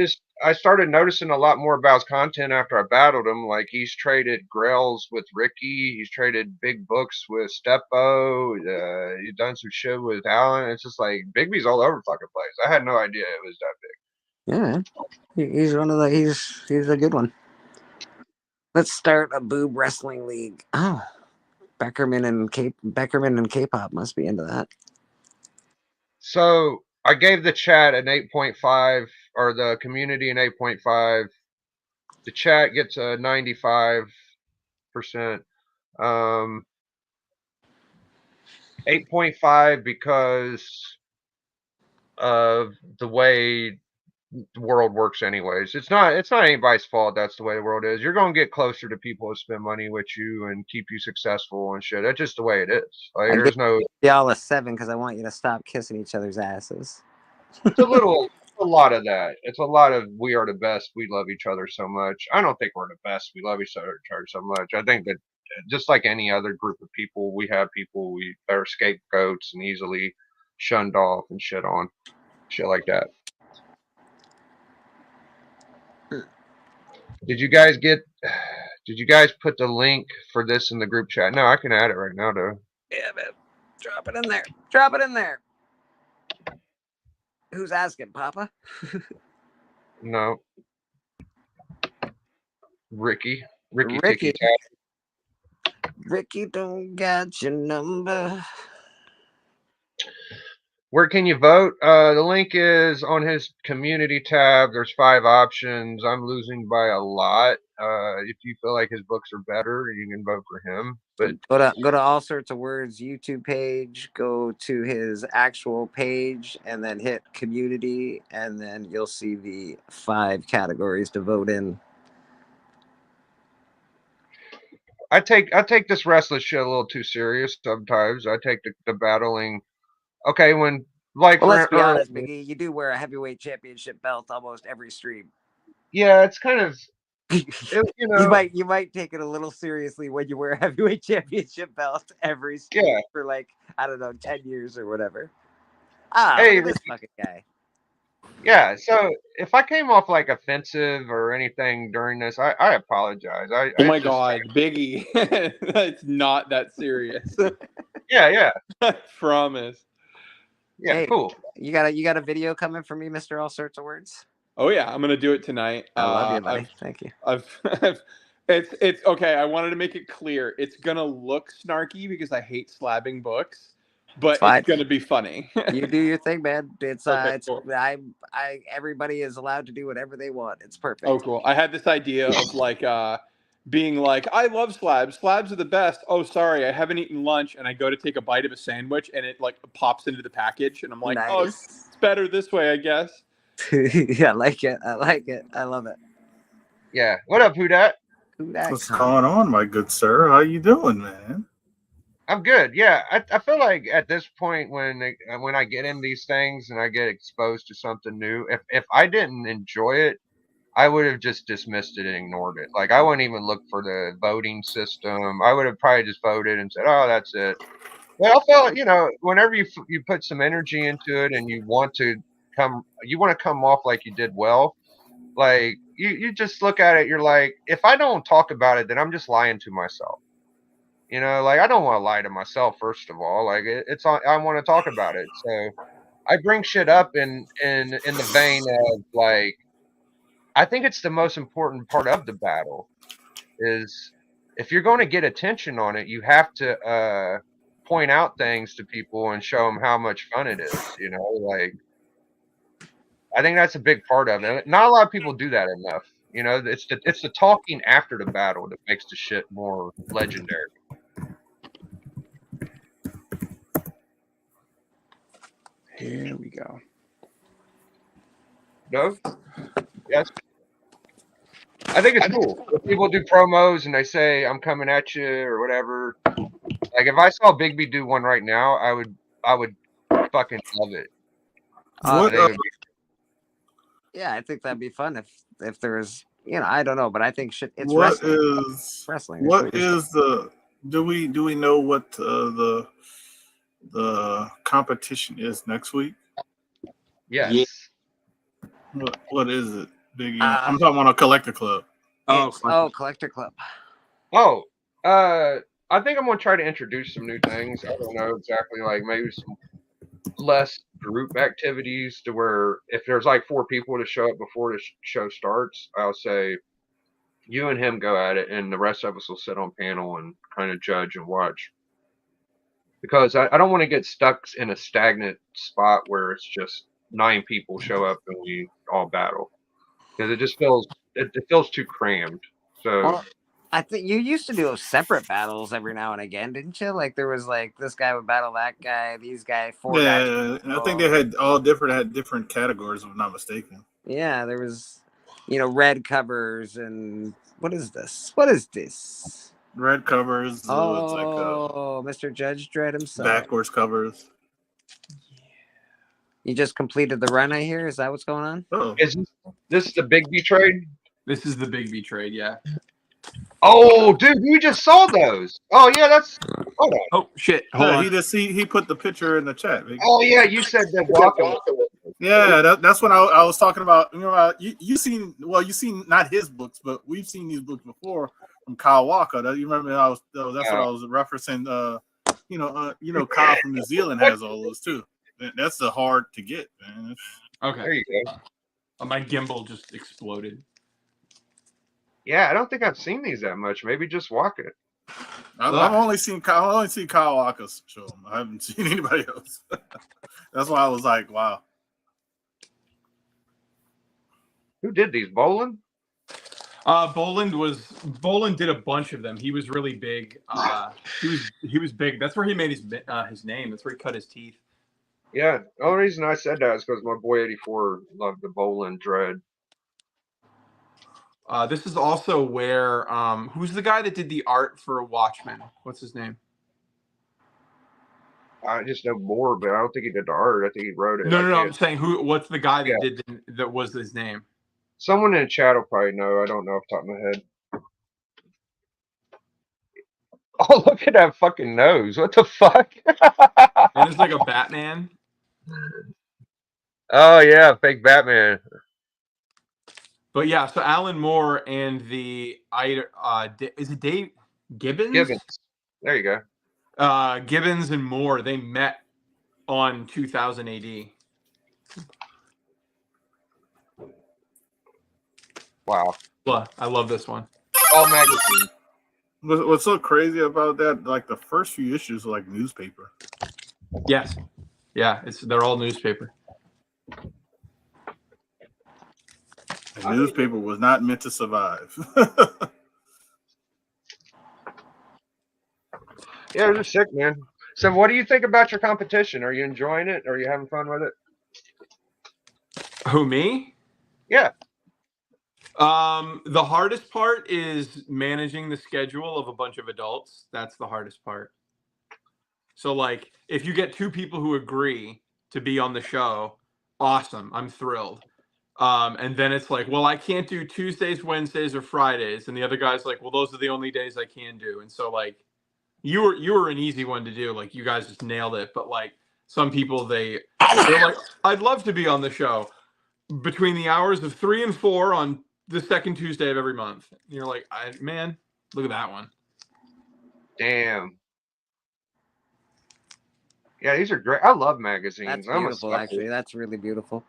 S1: I started noticing a lot more about his content after I battled him. Like he's traded Grails with Ricky. He's traded big books with Steppo. He's done some shit with Alan. It's just like Bigby's all over the fucking place. I had no idea it was that big.
S2: Yeah, he's one of the he's a good one. Let's start a boob wrestling league. Oh, Beckerman and K-pop must be into that.
S1: So I gave the chat an 8.5 or the community an 8.5. The chat gets a 95%. 8.5 because of the way the world works anyways. It's not anybody's fault that's the way the world is. You're gonna get closer to people who spend money with you and keep you successful and shit. That's just the way it is. Like
S2: I
S1: there's
S2: give
S1: no
S2: y'all a 7 because I want you to stop kissing each other's asses.
S1: it's a lot of that. It's a lot of we are the best, we love each other so much. I don't think we're the best, we love each other so much. I think that just like any other group of people, we have people we are scapegoats and easily shunned off and shit like that. Did you guys get? Did you guys put the link for this in the group chat? No, I can add it right now, though.
S2: Yeah, man. Drop it in there. Drop it in there. Who's asking, Papa?
S1: No. Ricky Tiki
S2: Ricky.
S1: Tack.
S2: Ricky don't got your number.
S1: Where can you vote? The link is on his community tab. There's 5 options. I'm losing by a lot. If you feel like his books are better, you can vote for him. But
S2: Go to All Sorts of Words YouTube page. Go to his actual page, and then hit community, and then you'll see the 5 categories to vote in.
S1: I take this restless shit a little too serious sometimes. I take the battling. Okay, when like
S2: Well,
S1: for
S2: let's be honest, Biggie. You do wear a heavyweight championship belt almost every stream.
S1: yeah, it's kind of you know
S2: you might take it a little seriously when you wear a heavyweight championship belt every stream for like, I don't know, 10 years or whatever.
S1: Hey,
S2: look at this fucking guy.
S1: Yeah, so if I came off like offensive or anything during this, I apologize.
S5: Oh my God, Biggie. It's not that serious.
S1: Yeah.
S5: I promise.
S1: Yeah,
S2: Hey,
S1: cool.
S2: You got a video coming for me, Mr. All Sorts of Words?
S5: Oh yeah, I'm gonna do it tonight.
S2: I love you, buddy. Thank you.
S5: It's okay. I wanted to make it clear. It's gonna look snarky because I hate slabbing books, but it's gonna be funny.
S2: You do your thing, man. It's
S5: Okay, cool.
S2: Everybody is allowed to do whatever they want. It's perfect.
S5: Oh, cool. I had this idea of like being like, I love slabs. Slabs are the best. Oh, sorry, I haven't eaten lunch, and I go to take a bite of a sandwich, and it like pops into the package, and I'm like, oh, it's better this way, I guess.
S2: Yeah, I like it. I love it.
S1: Yeah. What up, Who Dat?
S6: What's going on, my good sir? How you doing, man?
S1: I'm good. Yeah, I feel like at this point when I get in these things and I get exposed to something new, if I didn't enjoy it, I would have just dismissed it and ignored it. Like I wouldn't even look for the voting system. I would have probably just voted and said, "Oh, that's it." Well, I felt, whenever you put some energy into it and you want to come off like you did well, like you just look at it. You're like, if I don't talk about it, then I'm just lying to myself. Like I don't want to lie to myself. First of all, like I want to talk about it. So I bring shit up in the vein of like, I think it's the most important part of the battle is if you're going to get attention on it, you have to point out things to people and show them how much fun it is. Like I think that's a big part of it. Not a lot of people do that enough. It's the talking after the battle that makes the shit more legendary.
S5: Here we go.
S1: No? Yes. I think it's cool. If people do promos and they say I'm coming at you or whatever. Like if I saw Big B do one right now, I would fucking love it.
S2: Yeah, I think that'd be fun if there was, I don't know, but I think it's wrestling.
S6: What is the do we know what the competition is next week?
S1: Yes.
S6: Yeah. What is it, Biggie? I'm talking about a collector club.
S2: Collector club.
S1: Oh, I think I'm gonna try to introduce some new things. I don't know exactly, like maybe some less group activities to where if there's like 4 people to show up before the show starts, I'll say you and him go at it, and the rest of us will sit on panel and kind of judge and watch. Because I don't want to get stuck in a stagnant spot where it's just 9 people show up and we all battle, because it just feels too crammed. So
S2: well, I think you used to do separate battles every now and again, didn't you? Like there was like this guy would battle that guy, these guys, 4 guys.
S6: Yeah, I think they had different categories, if I'm not mistaken.
S2: Yeah, there was, red covers and what is this? What is this?
S6: Red covers.
S2: It's like Mr. Judge Dredd himself.
S6: Backwards covers.
S2: You just completed the run, I hear. Is that what's going on?
S6: Oh.
S1: Is this the Big B trade?
S5: This is the Big B trade, yeah.
S1: Oh, dude, you just saw those. Oh yeah, that's. Hold on.
S5: Oh shit! Hold on.
S6: He put the picture in the chat. Biggie.
S1: Oh yeah, you said that walking.
S6: Yeah, that's what I was talking about. You seen not his books, but we've seen these books before from Kyle Walker. You remember that's what I was referencing. Kyle from New Zealand has all those too. That's the hard to get, man.
S5: Okay.
S1: There you go.
S5: My gimbal just exploded.
S1: Yeah, I don't think I've seen these that much. Maybe just walk it.
S6: I've only seen Kyle Walker's show. I haven't seen anybody else. That's why I was like, wow.
S1: Who did these? Boland?
S5: Boland did a bunch of them. He was really big. He was big. That's where he made his name. That's where he cut his teeth.
S1: Yeah. The only reason I said that is because my boy 84 loved the Boland Dread.
S5: This is also where who's the guy that did the art for Watchmen? What's his name?
S1: I just know more, but I don't think he did the art. I think he wrote it.
S5: No. I'm saying what's the guy that that was his name?
S1: Someone in the chat will probably know. I don't know off the top of my head. Oh, look at that fucking nose. What the fuck?
S5: And it's like a Batman.
S1: Oh, yeah. Fake Batman.
S5: But yeah, so Alan Moore and the is it Dave Gibbons?
S1: Gibbons. There you go.
S5: Gibbons and Moore, they met on 2000 AD.
S1: Wow.
S5: I love this one.
S1: All magazines.
S6: What's so crazy about that? Like the first few issues are like newspaper.
S5: Yes. Yeah, they're all newspaper.
S6: The newspaper was not meant to survive.
S1: Yeah, they're sick, man. So what do you think about your competition? Are you enjoying it? Are you having fun with it?
S5: Who, me?
S1: Yeah.
S5: The hardest part is managing the schedule of a bunch of adults. That's the hardest part. So, like, if you get two people who agree to be on the show, awesome. I'm thrilled. And then it's like, well, I can't do Tuesdays, Wednesdays, or Fridays. And the other guy's like, well, those are the only days I can do. And so, like, you were an easy one to do. Like, you guys just nailed it. But, like, some people, they're like, I'd love to be on the show between the hours of 3 and 4 on the second Tuesday of every month. And you're like, man, look at that one.
S1: Damn. Yeah, these are great. I love magazines.
S2: That's
S1: I'm
S2: beautiful, actually. That's really beautiful.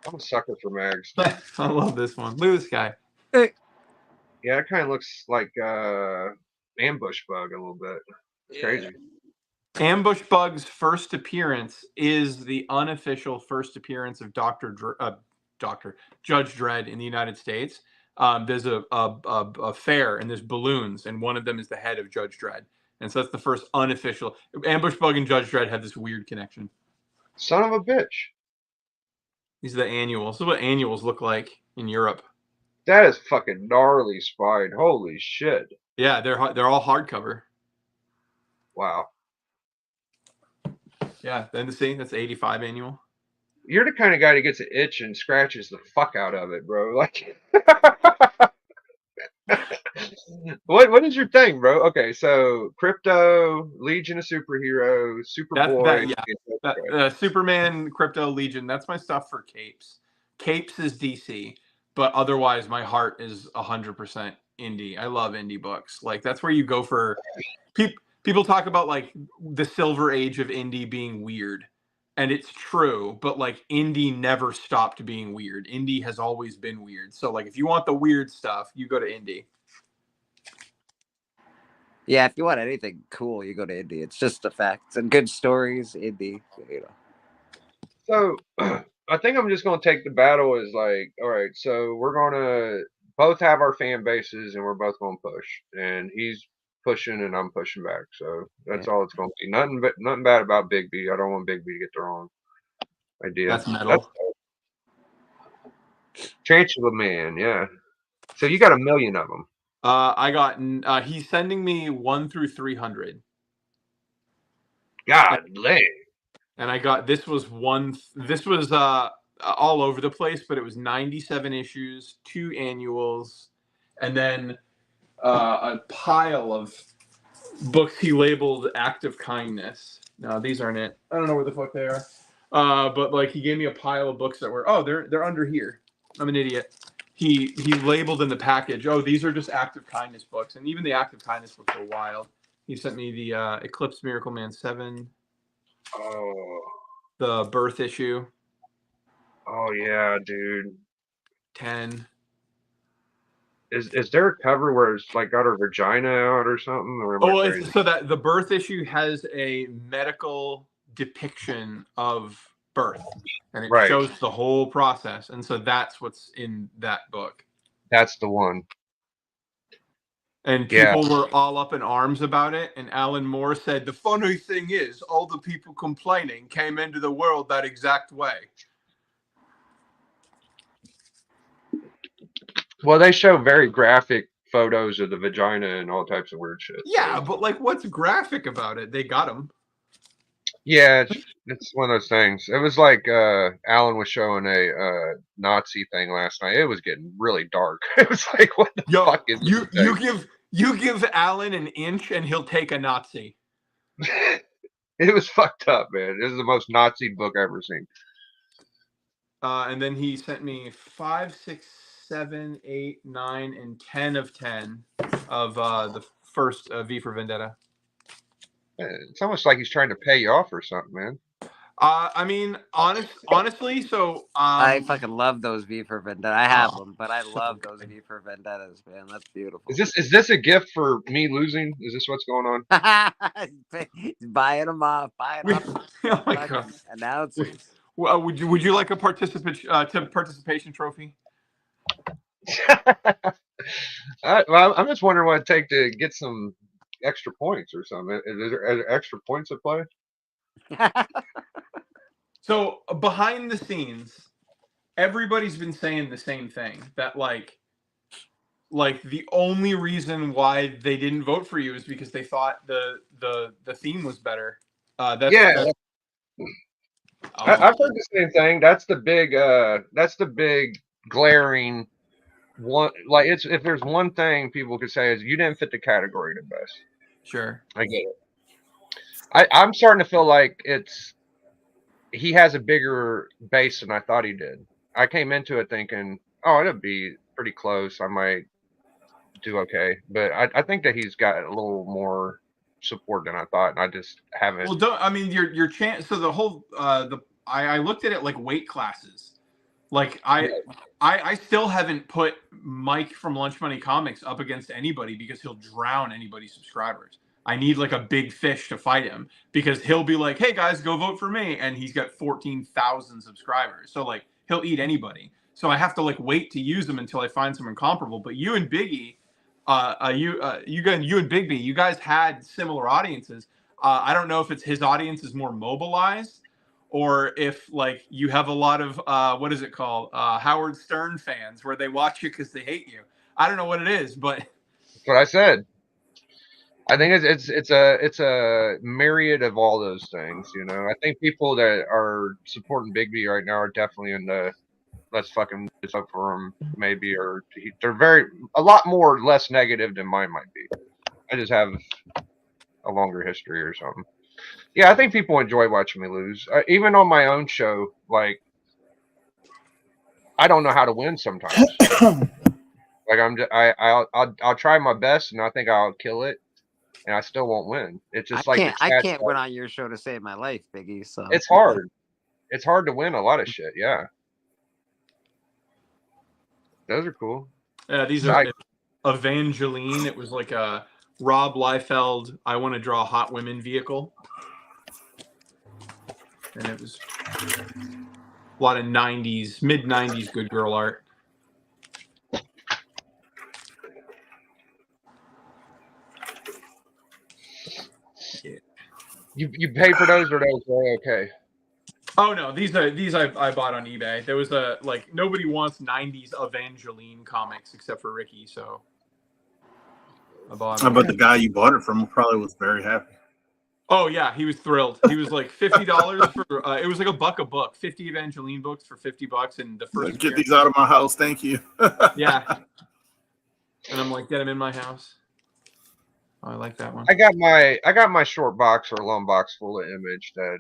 S1: I'm a sucker for mags.
S5: I love this one. Look at this guy.
S1: Yeah, it kind of looks like ambush bug a little bit. It's crazy.
S5: Ambush Bug's first appearance is the unofficial first appearance of Judge Dredd in the United States. There's a fair and there's balloons, and one of them is the head of Judge Dredd. And so that's the first unofficial. Ambush Bug and Judge Dredd have this weird connection.
S1: Son of a bitch.
S5: These are the annuals. This is what annuals look like in Europe.
S1: That is fucking gnarly spine. Holy shit.
S5: Yeah, they're all hardcover.
S1: Wow.
S5: Yeah, then see, that's 85 annual.
S1: You're the kind of guy that gets an itch and scratches the fuck out of it, bro. Like, what is your thing, bro? Okay, so Crypto, Legion of Superheroes, Superboy.
S5: Superman, Crypto, Legion. That's my stuff for Capes. Capes is DC, but otherwise my heart is 100% indie. I love indie books. Like, that's where you go for people talk about like the silver age of indie being weird. And it's true, but like indie never stopped being weird. Indie has always been weird. So like if you want the weird stuff, you go to indie.
S2: Yeah, if you want anything cool, you go to indie. It's just the facts and good stories, indie, you know.
S1: So I think I'm just gonna take the battle as like, all right, so we're gonna both have our fan bases and we're both gonna push. And he's pushing and I'm pushing back. So that's all it's gonna be. Nothing bad about Big B. I don't want Big B to get the wrong idea.
S5: That's metal.
S1: Tarantula Man, yeah. So you got 1 million of them.
S5: I got. He's sending me 1 through 300.
S1: God dang.
S5: And I got this was all over the place, but it was 97 issues, 2 annuals, and then a pile of books he labeled Act of Kindness. No, these aren't it. I don't know where the fuck they are. But like he gave me a pile of books that were they're under here. I'm an idiot. He labeled in the package, these are just Act of Kindness books, and even the Act of Kindness books are wild. He sent me the Eclipse Miracle Man 7,
S1: Oh,
S5: the Birth issue
S1: oh yeah, dude.
S5: 10.
S1: Is there a cover where it's like got her vagina out or something? Or am I
S5: Oh,
S1: crazy?
S5: so that the Birth issue has a medical depiction of birth, and it
S1: Right.
S5: shows the whole process, and so that's what's in that book.
S1: That's the one.
S5: And
S1: Yeah.
S5: people were all up in arms about it. And Alan Moore said, the funny thing is, all the people complaining came into the world that exact way.
S1: Well, they show very graphic photos of the vagina and all types of weird shit.
S5: Yeah,
S1: so.
S5: but like, what's graphic about it? They got him.
S1: Yeah, it's one of those things. It was like Alan was showing a Nazi thing last night. It was getting really dark. It was like, what the fuck is this thing?
S5: You give Alan an inch and he'll take a Nazi.
S1: It was fucked up, man. This is the most Nazi book I've ever seen.
S5: And then he sent me 5, 6, 7, 8, 9, and 10 of 10 of the first V for Vendetta.
S1: It's almost like he's trying to pay you off or something, man.
S5: I mean, honestly, so
S2: I fucking love those V for Vendetta. I have them, but I
S5: so
S2: love those
S5: good.
S2: V for Vendettas, man. That's beautiful.
S1: Is this a gift for me losing? Is this what's going on?
S2: Buying them off, buying off.
S5: Oh my god!
S2: Announcers.
S5: Well, would you like a participation trophy?
S1: Well, I'm just wondering what it'd take to get some extra points or something. Are there extra points at play?
S5: So behind the scenes, everybody's been saying the same thing, that like the only reason why they didn't vote for you is because they thought the theme was better. I've
S1: heard the same thing. That's the big glaring one. Like, it's, if there's one thing people could say is you didn't fit the category the best.
S5: Sure.
S1: I get it. I'm starting to feel like he has a bigger base than I thought he did. I came into it thinking, oh, it'll be pretty close. I might do okay, but I think that he's got a little more support than I thought, and I just haven't.
S5: Well, I mean, your chance. So the whole I looked at it like weight classes. Like I still haven't put Mike from Lunch Money Comics up against anybody because he'll drown anybody's subscribers. I need like a big fish to fight him because he'll be like, "Hey guys, go vote for me," and he's got 14,000 subscribers. So like he'll eat anybody. So I have to like wait to use him until I find someone comparable. But you and Biggie, you and Big B, you guys had similar audiences. I don't know if it's his audience is more mobilized, or if like you have a lot of what is it called, Howard Stern fans, where they watch you because they hate you. I don't know what it is, but
S1: That's what I said. I think it's a myriad of all those things. You know, I think people that are supporting Big B right now are definitely in the let's fucking just vote for him, maybe, or they're a lot more less negative than mine might be. I just have a longer history or something. Yeah, I think people enjoy watching me lose. Even on my own show, like, I don't know how to win sometimes. Like, I'll try my best, and I think I'll kill it, and I still won't win. It's just
S2: I can't win on your show to save my life, Biggie. So
S1: it's hard. It's hard to win a lot of shit. Yeah, those are cool.
S5: These are Evangeline. It was like a Rob Liefeld, I want to draw hot women vehicle. And it was a lot of 90s, mid 90s good girl art.
S1: Yeah. You pay for those, or those are okay?
S5: Oh no, these I bought on eBay. There was a like nobody wants 90s Evangeline comics except for Ricky, so I bought them.
S6: But the guy you bought it from probably was very happy.
S5: Oh yeah, he was thrilled. He was like $50 for it was like $1 a book, 50 Evangeline books for $50, and the first
S6: get these out of my house, thank you.
S5: Yeah. And I'm like, get them in my house. Oh, I like that one.
S1: I got my short box or long box full of Image that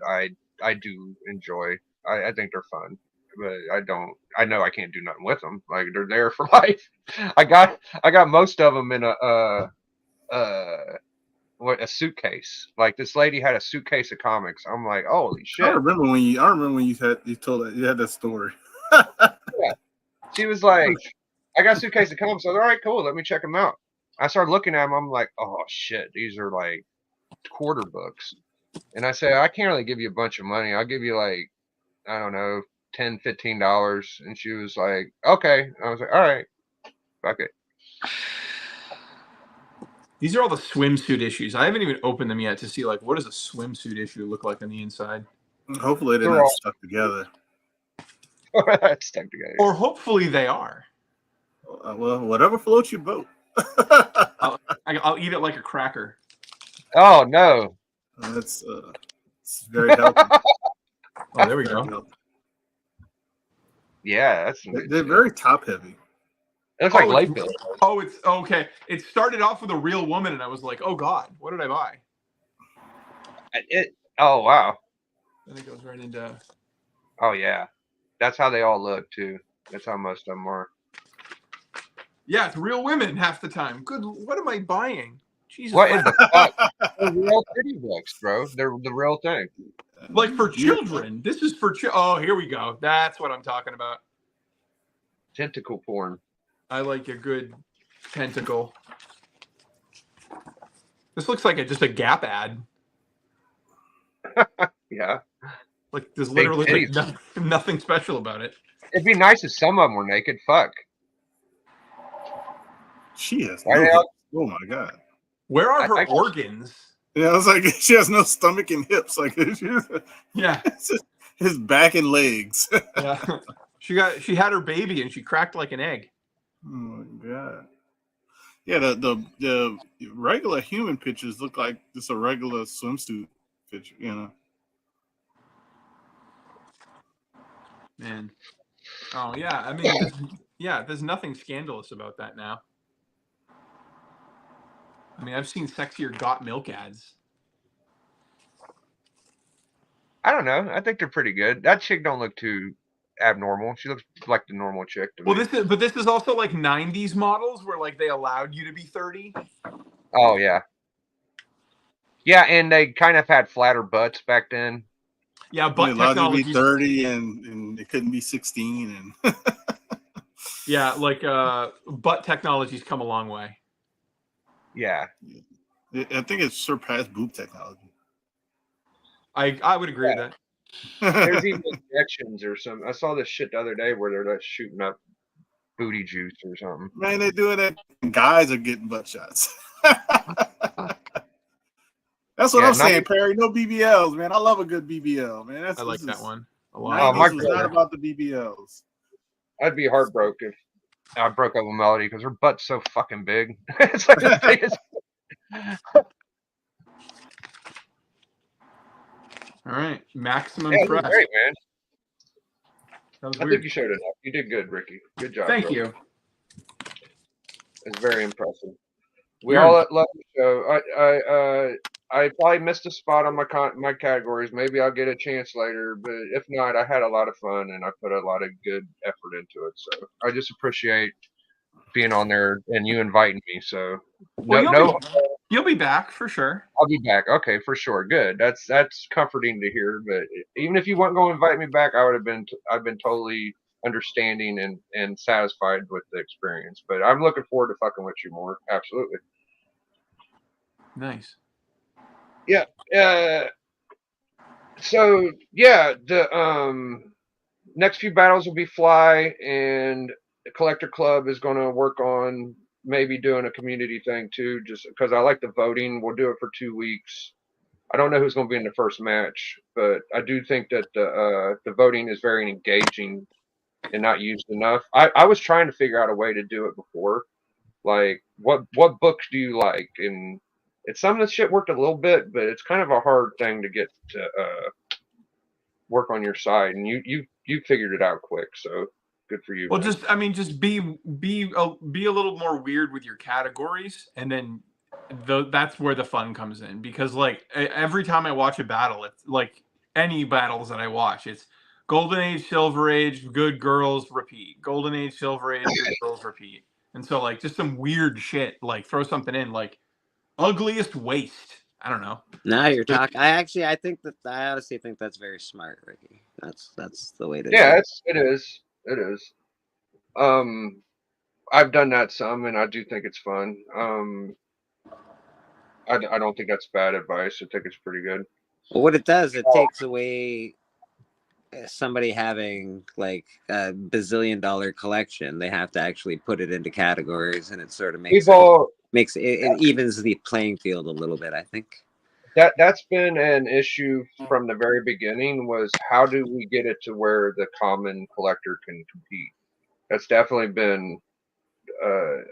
S1: I do enjoy. I think they're fun, but I know I can't do nothing with them. Like, they're there for life. I got most of them in a what a suitcase. Like this lady had a suitcase of comics. I'm like, holy shit.
S6: I remember when you told you had that story.
S1: Yeah. She was like, I got a suitcase of comics. I was all right, cool. Let me check them out. I started looking at them. I'm like, oh shit, these are like quarter books. And I said, I can't really give you a bunch of money. I'll give you like, I don't know, $10, $15. And she was like, okay. I was like, all right, fuck it.
S5: These are all the swimsuit issues. I haven't even opened them yet to see like what does a swimsuit issue look like on the inside.
S6: Hopefully they're
S1: They're
S6: not
S1: all-
S6: stuck together.
S1: Stuck together.
S5: Or hopefully they are.
S6: Well, whatever floats your boat.
S5: I'll eat it like a cracker.
S1: Oh no.
S6: That's it's very healthy.
S5: Oh, there we
S6: Very
S5: go.
S6: healthy.
S1: Yeah, that's
S6: They're very top heavy.
S1: It's like
S5: Oh,
S1: light bill.
S5: Oh, it's okay. It started off with a real woman, and I was like, "Oh God, what did I buy?"
S1: Oh wow.
S5: Then it goes right into.
S1: Oh yeah. That's how they all look too. That's how most of them are.
S5: Yeah, it's real women half the time. Good. What am I buying? Jesus.
S1: What in the fuck? They're real pretty books, bro. They're the real thing.
S5: Like for children. This is for Oh, here we go. That's what I'm talking about.
S1: Tentacle porn.
S5: I like a good tentacle. This looks like just a Gap ad.
S1: Yeah.
S5: Like there's
S1: Big
S5: literally like
S1: titties.
S5: nothing special about it.
S1: It'd be nice if some of them were naked. Fuck.
S6: She has
S1: Why
S6: no
S1: they
S6: hips.
S1: all-
S6: Oh my god.
S5: Where are her
S1: I-
S5: organs?
S6: Yeah, I was like, she has no stomach and hips. Like
S5: Yeah.
S6: it's just his back and legs.
S5: Yeah. She had her baby and she cracked like an egg.
S6: Oh my god. Yeah, the regular human pictures look like just a regular swimsuit picture, you know.
S5: Man. Oh yeah. I mean, there's nothing scandalous about that now. I mean, I've seen sexier got milk ads.
S1: I don't know. I think they're pretty good. That chick don't look too abnormal. She looks like the normal chick to
S5: Well,
S1: me.
S5: this is also like 90s models where like they allowed you to be 30.
S1: Oh yeah. Yeah, and they kind of had flatter butts back then.
S5: Yeah,
S6: They
S5: butt
S6: allowed you to be
S5: technology.
S6: 30 and it couldn't be 16 and
S5: Yeah, like butt technology's come a long way.
S1: Yeah.
S6: I think it's surpassed boob technology.
S5: I would agree with that.
S1: There's even injections or some. I saw this shit the other day where they're like shooting up booty juice or something.
S6: Man, they doing that. Guys are getting butt shots. That's what
S1: Yeah,
S6: I'm saying, Perry. No BBLs, man. I love a good BBL, man.
S5: I like that one a lot.
S1: Oh, my
S6: 90s was not about the BBLs.
S1: I'd be heartbroken if I broke up with Melody because her butt's so fucking big. It's like the biggest.
S5: All right, maximum
S1: Yeah,
S5: press.
S1: great, man.
S5: That was
S1: I
S5: weird.
S1: think you showed enough. You did good, Ricky. Good job.
S5: Thank
S1: bro.
S5: you.
S1: It's very impressive. We
S5: Yeah.
S1: all love the show. I probably missed a spot on my categories. Maybe I'll get a chance later, but if not, I had a lot of fun and I put a lot of good effort into it. So I just appreciate being on there and you inviting me. So
S5: Well, you'll be back for sure.
S1: I'll be back. Okay, for sure. Good. That's comforting to hear. But even if you weren't going to invite me back, I've been totally understanding and satisfied with the experience. But I'm looking forward to fucking with you more. Absolutely.
S5: Nice.
S1: Yeah. So yeah, the next few battles will be Fly, and the Collector Club is going to work on maybe doing a community thing too, just because I like the voting. We'll do it for 2 weeks. I don't know who's going to be in the first match, but I do think that the voting is very engaging and not used enough. I was trying to figure out a way to do it before, like what books do you like, and some of the shit worked a little bit, but it's kind of a hard thing to get to work on your side, and you figured it out quick, so good for you.
S5: Well,
S1: man.
S5: just be a little more weird with your categories, and then that's where the fun comes in. Because like every time I watch a battle, it's like any battles that I watch, it's Golden Age, Silver Age, good girls, repeat. Golden Age, Silver Age, good girls, repeat. And so like just some weird shit, like throw something in, like Ugliest waist. I don't know.
S2: Now you're talking. I think that I honestly think that's very smart, Ricky. That's the way to do
S1: Yeah,
S2: it.
S1: it is. Um, I've done that some, and I do think it's fun. I don't think that's bad advice. I think it's pretty good.
S2: Well, what it does, it takes away somebody having like a $bazillion collection. They have to actually put it into categories, and it sort of
S1: We've all
S2: it evens the playing field a little bit, I think.
S1: that's been an issue from the very beginning. Was how do we get it to where the common collector can compete? That's definitely been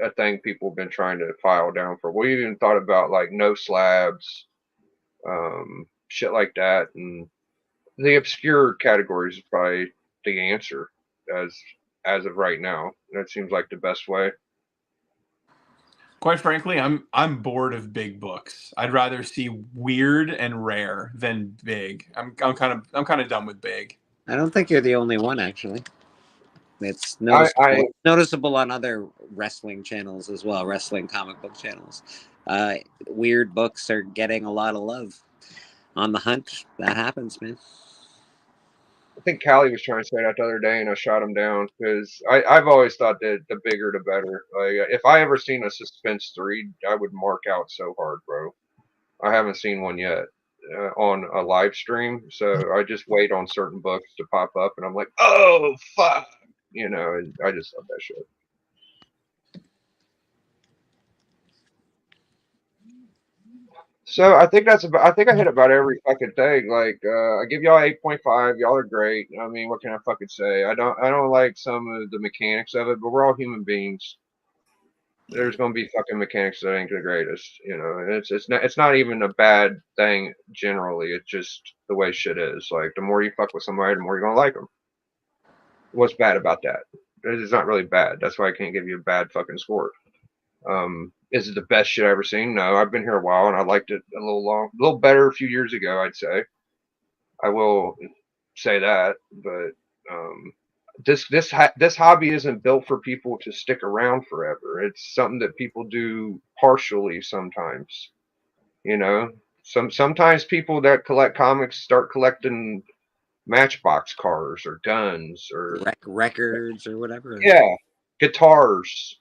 S1: a thing people have been trying to file down for. We even thought about like no slabs, shit like that, and the obscure categories is probably the answer as of right now. That seems like the best way.
S5: Quite frankly, I'm bored of big books. I'd rather see weird and rare than big. I'm kind of done with big.
S2: I don't think you're the only one, actually. It's
S1: I
S2: noticeable on other wrestling channels as well, wrestling comic book channels. Weird books are getting a lot of love. On the Hunt, that happens, man.
S1: think Callie was trying to say that the other day, and I shot him down because I've always thought that the bigger the better. Like if I ever seen a suspense 3, I would mark out so hard, bro. I haven't seen one yet on a live stream, so I just wait on certain books to pop up, and I'm like, oh fuck, and I just love that shit. So I think I think I hit about every fucking thing. Like I give y'all 8.5. Y'all are great. I mean, what can I fucking say? I don't like some of the mechanics of it, but we're all human beings. There's gonna be fucking mechanics that ain't the greatest, and it's not even a bad thing generally. It's just the way shit is. Like the more you fuck with somebody, the more you're gonna like them. What's bad about that? It's not really bad. That's why I can't give you a bad fucking score. Is it the best shit I've ever seen? No, I've been here a while and I liked it a little better a few years ago. I'd say. I will say that, but this hobby isn't built for people to stick around forever. It's something that people do partially sometimes. Sometimes people that collect comics start collecting Matchbox cars or guns or
S2: Records or whatever.
S1: yeah, guitars.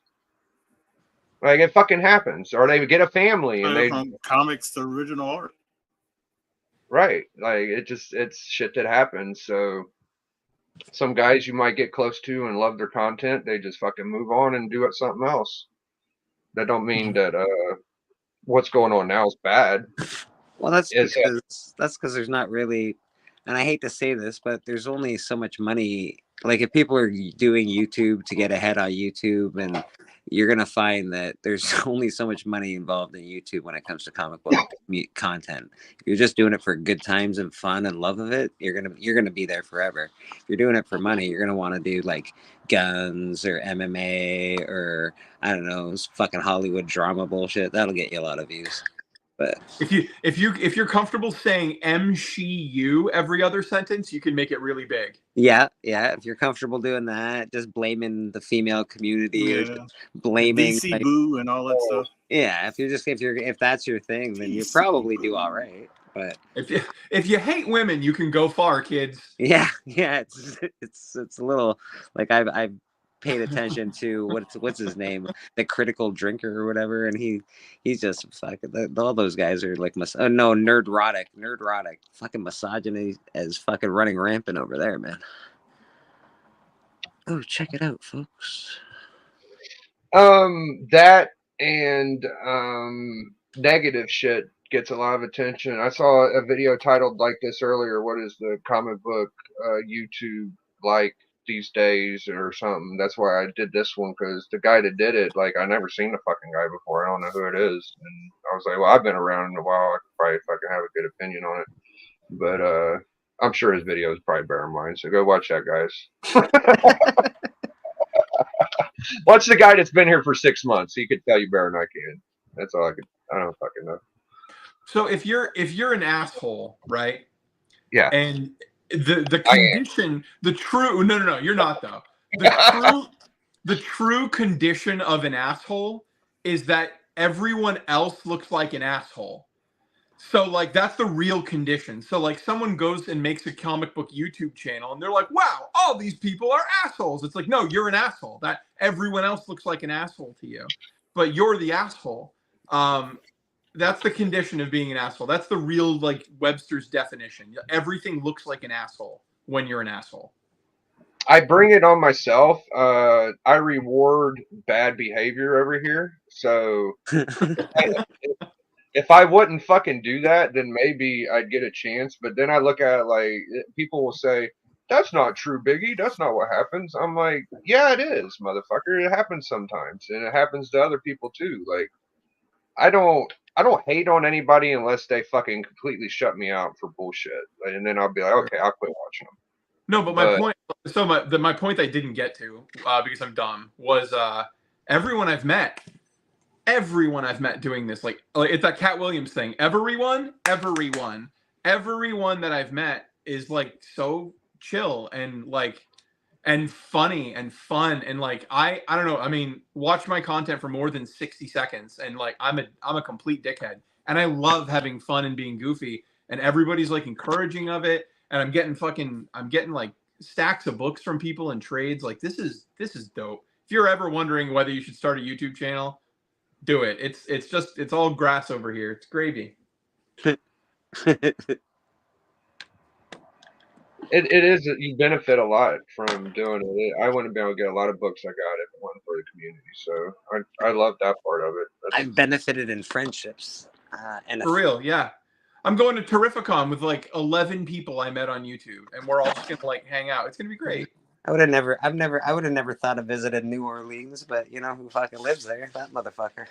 S1: Like it fucking happens, or they get a family and they
S6: From comics to original art.
S1: right. Like it's shit that happens. So some guys you might get close to and love their content, they just fucking move on and do it something else. That don't mean that what's going on now is bad.
S2: Well, that's because there's not really, and I hate to say this, but there's only so much money. Like if people are doing YouTube to get ahead on YouTube, and you're gonna find that there's only so much money involved in YouTube when it comes to comic book content. If you're just doing it for good times and fun and love of it, you're gonna be there forever. If you're doing it for money, you're gonna want to do like guns or MMA or I don't know, fucking Hollywood drama bullshit. That'll get you a lot of views. But
S5: if you're comfortable saying MCU every other sentence, you can make it really big.
S2: yeah. If you're comfortable doing that, just blaming the female community or just blaming
S6: DC Boo and all that stuff.
S2: Yeah, if that's your thing, then you probably do all right. But
S5: if you hate women, you can go far, kids.
S2: Yeah, it's a little like I've paid attention to what's his name, the Critical Drinker or whatever, and he's just fucking all those guys are like nerdrotic, fucking misogyny is fucking running rampant over there, man. Oh, check it out, folks.
S1: That and negative shit gets a lot of attention. I saw a video titled like this earlier. What is the comic book YouTube like these days or something? That's why I did this one because the guy that did it, like I never seen the fucking guy before. I don't know who it is, and I was like, well, I've been around in a while. I could probably fucking have a good opinion on it, but I'm sure his video is probably better than mine. So go watch that, guys. Watch the guy that's been here for 6 months. He could tell you better than I can. That's all I don't fucking know.
S5: So if you're an asshole, right?
S1: Yeah.
S5: And the condition, no, you're not though. The true condition of an asshole is that everyone else looks like an asshole. So like that's the real condition. So like someone goes and makes a comic book YouTube channel and they're like, wow, all these people are assholes. It's like, no, you're an asshole. That everyone else looks like an asshole to you, but you're the asshole. That's the condition of being an asshole. That's the real like Webster's definition. Everything looks like an asshole when you're an asshole.
S1: I bring it on myself. I reward bad behavior over here. So if I wouldn't fucking do that, then maybe I'd get a chance. But then I look at it like people will say, "That's not true, Biggie. That's not what happens." I'm like, "Yeah, it is, motherfucker. It happens sometimes, and it happens to other people too." Like, I don't hate on anybody unless they fucking completely shut me out for bullshit, and then I'll be like, "Okay, I'll quit watching them."
S5: No, but my point. So my point I didn't get to because I'm dumb was everyone I've met doing this, like it's that Cat Williams thing. Everyone that I've met is like so chill and like and funny and fun and like I don't know. I mean, watch my content for more than 60 seconds and like I'm a complete dickhead and I love having fun and being goofy and everybody's like encouraging of it and I'm getting like stacks of books from people and trades. Like this is dope. If you're ever wondering whether you should start a YouTube channel, do it. It's all grass over here. It's gravy.
S1: It is. You benefit a lot from doing it. I wouldn't be able to get a lot of books I got if it wasn't for the community. So I love that part of it.
S2: I've benefited in friendships. And
S5: For real, yeah. I'm going to Terrificon with like 11 people I met on YouTube, and we're all just gonna like hang out. It's gonna be great.
S2: I would have never thought of visiting New Orleans, but you know who fucking lives there? That motherfucker.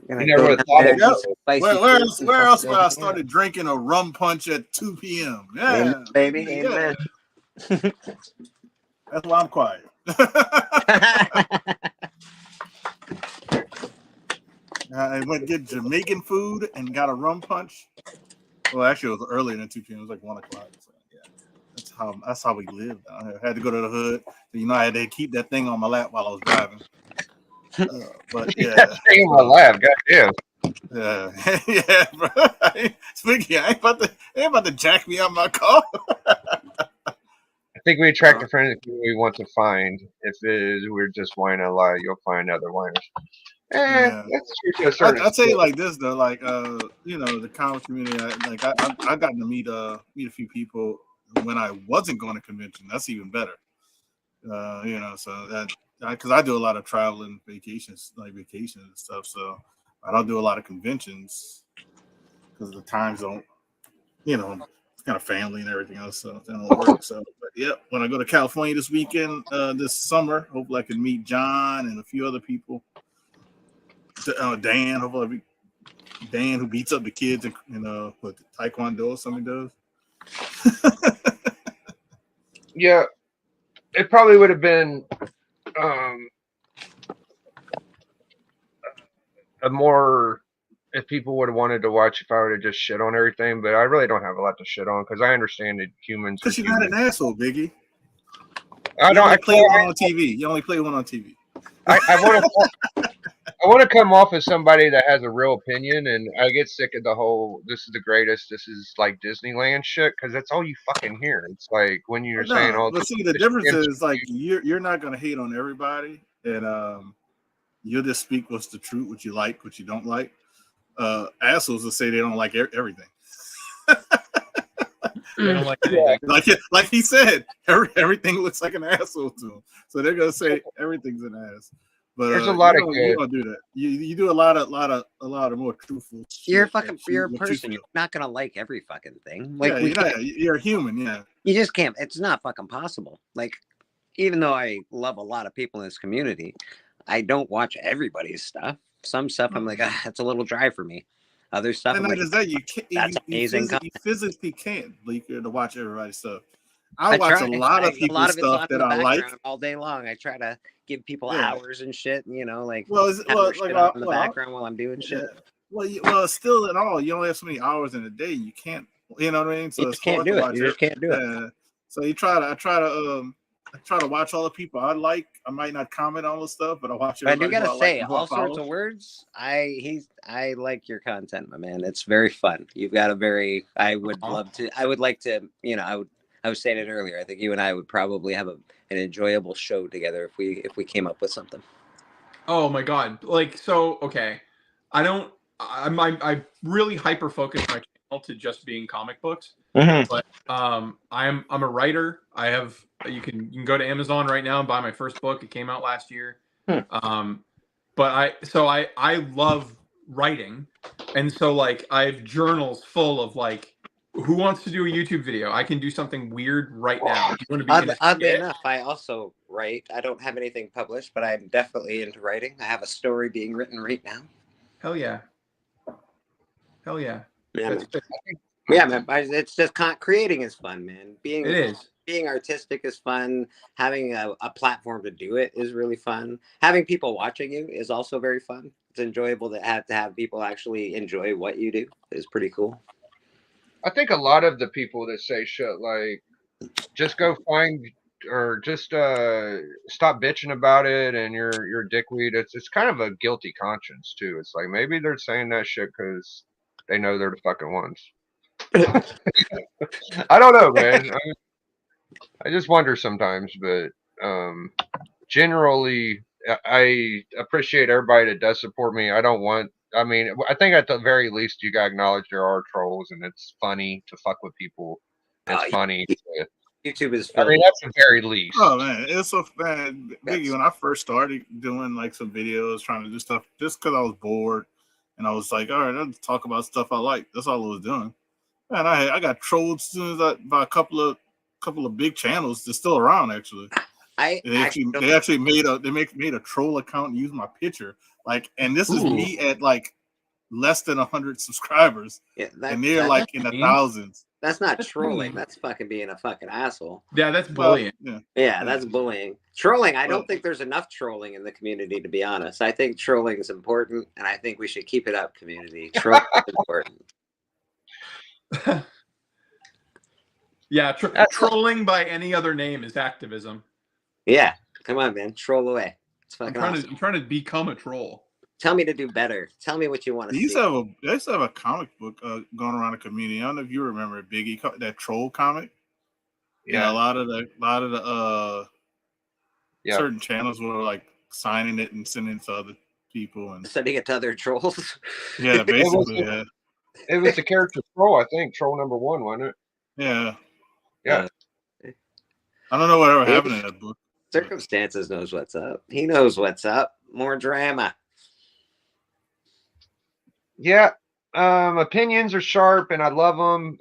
S1: You never would have thought of it.
S6: Where else would I started drinking a rum punch at 2 p.m.? Yeah,
S2: amen, baby,
S6: yeah.
S2: amen.
S6: That's why I'm quiet. I went get Jamaican food and got a rum punch. Well, actually, it was earlier than 2 p.m. It was like 1 o'clock. So, yeah, that's how we lived. I had to go to the hood. You know, I had to keep that thing on my lap while I was driving. But yeah,
S1: stay on my lap, goddamn.
S6: Yeah, yeah, bro. Speaking, I ain't about to jack me out my car.
S1: I think we attract the friends we want to find. If it is, we're just whining a lot, you'll find other whiners.
S6: Yeah.
S1: That's true to a certain
S6: I'll tell you like this though, like you know, the comic community. I gotten to meet a few people when I wasn't going to convention. That's even better. You know, so that because I do a lot of traveling, vacations and stuff. So I don't do a lot of conventions because the time zone, you know, it's kind of family and everything else. So that don't work. So, but yeah, when I go to California this weekend, this summer, hopefully I can meet John and a few other people. Dan, hopefully Dan who beats up the kids in what Taekwondo or something does.
S1: Yeah, it probably would have been a more if people would have wanted to watch if I would have just shit on everything, but I really don't have a lot to shit on because I understand that humans.
S6: Because you're not an asshole, Biggie.
S1: I don't.
S6: I play one on TV. You only play one on TV.
S1: I want to come off as somebody that has a real opinion, and I get sick of the whole "this is the greatest," "this is like Disneyland" shit because that's all you fucking hear. It's like when you're saying all.
S6: But see, the difference is like you're not gonna hate on everybody, and you'll just speak what's the truth, what you like, what you don't like. Assholes will say they don't like everything.
S5: They don't like anything.
S6: Like he said, everything looks like an asshole to them, so they're gonna say everything's an ass. But
S1: there's a lot of
S6: you don't do that. You do a lot of more truthful.
S2: You're a person. You're not gonna like every fucking thing. Like
S6: you're a human. Yeah,
S2: you just can't. It's not fucking possible. Like even though I love a lot of people in this community, I don't watch everybody's stuff. Some stuff I'm like, that's a little dry for me. Other stuff,
S6: and
S2: I'm
S6: like,
S2: that
S6: you can't.
S2: That's amazing.
S6: You physically can't to watch everybody's stuff. I watch a lot of people's stuff that I like
S2: all day long. I try to give people hours and shit. You know, like
S6: in
S2: the background while I'm doing shit.
S6: Well, still in all, you only have so many hours in a day. You can't, you know what I mean? So
S2: you just can't do it. You just can't do it.
S6: So I try to try to watch all the people I like. I might not comment on all the stuff, but I watch
S2: But I do
S6: everybody
S2: gotta
S6: who I like
S2: say,
S6: and who I
S2: all sorts
S6: follow.
S2: of words. I like your content, my man. It's very fun. You've got a very. I would love to. I would like to. You know, I was saying it earlier. I think you and I would probably have an enjoyable show together if we came up with something.
S5: Oh my god! Like so, okay. I don't. I really hyper focus my channel to just being comic books.
S2: Mm-hmm.
S5: But I'm a writer. I have you can go to Amazon right now and buy my first book. It came out last year. But I love writing, and so like I have journals full of like who wants to do a YouTube video? I can do something weird right now. Do you want to be in a
S2: Oddly
S5: skit?
S2: enough, I also write. I don't have anything published, but I'm definitely into writing. I have a story being written right now.
S5: Hell yeah. Hell yeah.
S2: Yeah,
S5: That's
S2: man. Yeah, man. It's just creating is fun, man.
S5: It is.
S2: Being artistic is fun. Having a platform to do it is really fun. Having people watching you is also very fun. It's enjoyable to have people actually enjoy what you do. Is pretty cool.
S1: I think a lot of the people that say shit like just go find or just stop bitching about it and you're a dickweed. It's kind of a guilty conscience too. It's like maybe they're saying that shit because they know they're the fucking ones. I don't know, man. I just wonder sometimes, but generally, I appreciate everybody that does support me. I mean, I think at the very least, you gotta acknowledge there are trolls, and it's funny to fuck with people. It's funny.
S2: YouTube is.
S1: I mean, that's the very least.
S6: Oh man, it's so bad, Biggie. When I first started doing like some videos, trying to do stuff, just because I was bored, and I was like, all right, let's talk about stuff I like. That's all I was doing. And I got trolled as soon as by a couple of big channels that's still around actually. They actually made a troll account and used my picture. Like, and this is me at like less than 100 subscribers, and they're like in the thousands.
S2: That's not trolling. That's fucking being a fucking asshole.
S5: Yeah, that's bullying.
S2: Yeah, that's bullying. Trolling. I don't think there's enough trolling in the community, to be honest. I think trolling is important, and I think we should keep it up, community. Trolling is important.
S5: Yeah, trolling by any other name is activism.
S2: Yeah, come on, man, troll away. It's fucking awesome.
S5: I'm trying to become a troll.
S2: Tell me to do better. Tell me what you want to see.
S6: They used to have a comic book going around the community. I don't know if you remember it, Biggie, that troll comic. Yeah, a lot of the certain channels were like signing it and sending it to other people and
S2: sending it to other trolls.
S6: Yeah, basically.
S1: It was the character troll, I think. Troll number 1, wasn't it?
S6: Yeah.
S1: Yeah.
S6: I don't know whatever happened in that book.
S2: Circumstances knows what's up. He knows what's up. More drama.
S1: Yeah. Opinions are sharp, and I love them.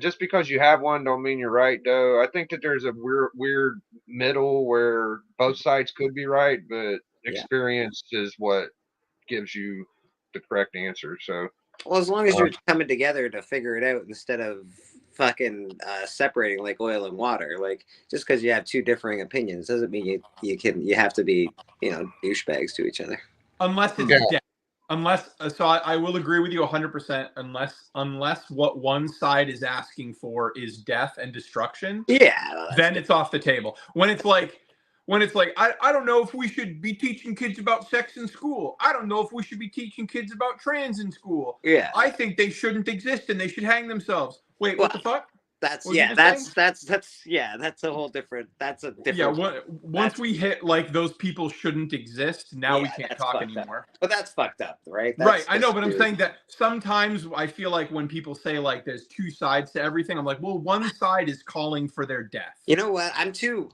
S1: Just because you have one don't mean you're right, though. I think that there's a weird middle where both sides could be right, but experience is what gives you the correct answer. So,
S2: well, as long as you're coming together to figure it out instead of fucking separating like oil and water. Like, just because you have two differing opinions doesn't mean you have to be, douchebags to each other.
S5: Unless it's death. Unless, so I will agree with you 100%. Unless what one side is asking for is death and destruction, then it's off the table. When it's like, I don't know if we should be teaching kids about sex in school. I don't know if we should be teaching kids about trans in school.
S2: Yeah,
S5: I think they shouldn't exist and they should hang themselves. Wait, what the fuck?
S2: That's a whole different. That's a different.
S5: Yeah, once we hit like those people shouldn't exist, now we can't talk anymore.
S2: But that's fucked up, right?
S5: Right, I know, but I'm saying that sometimes I feel like when people say like there's two sides to everything, I'm like, well, one side is calling for their death.
S2: You know what? I'm too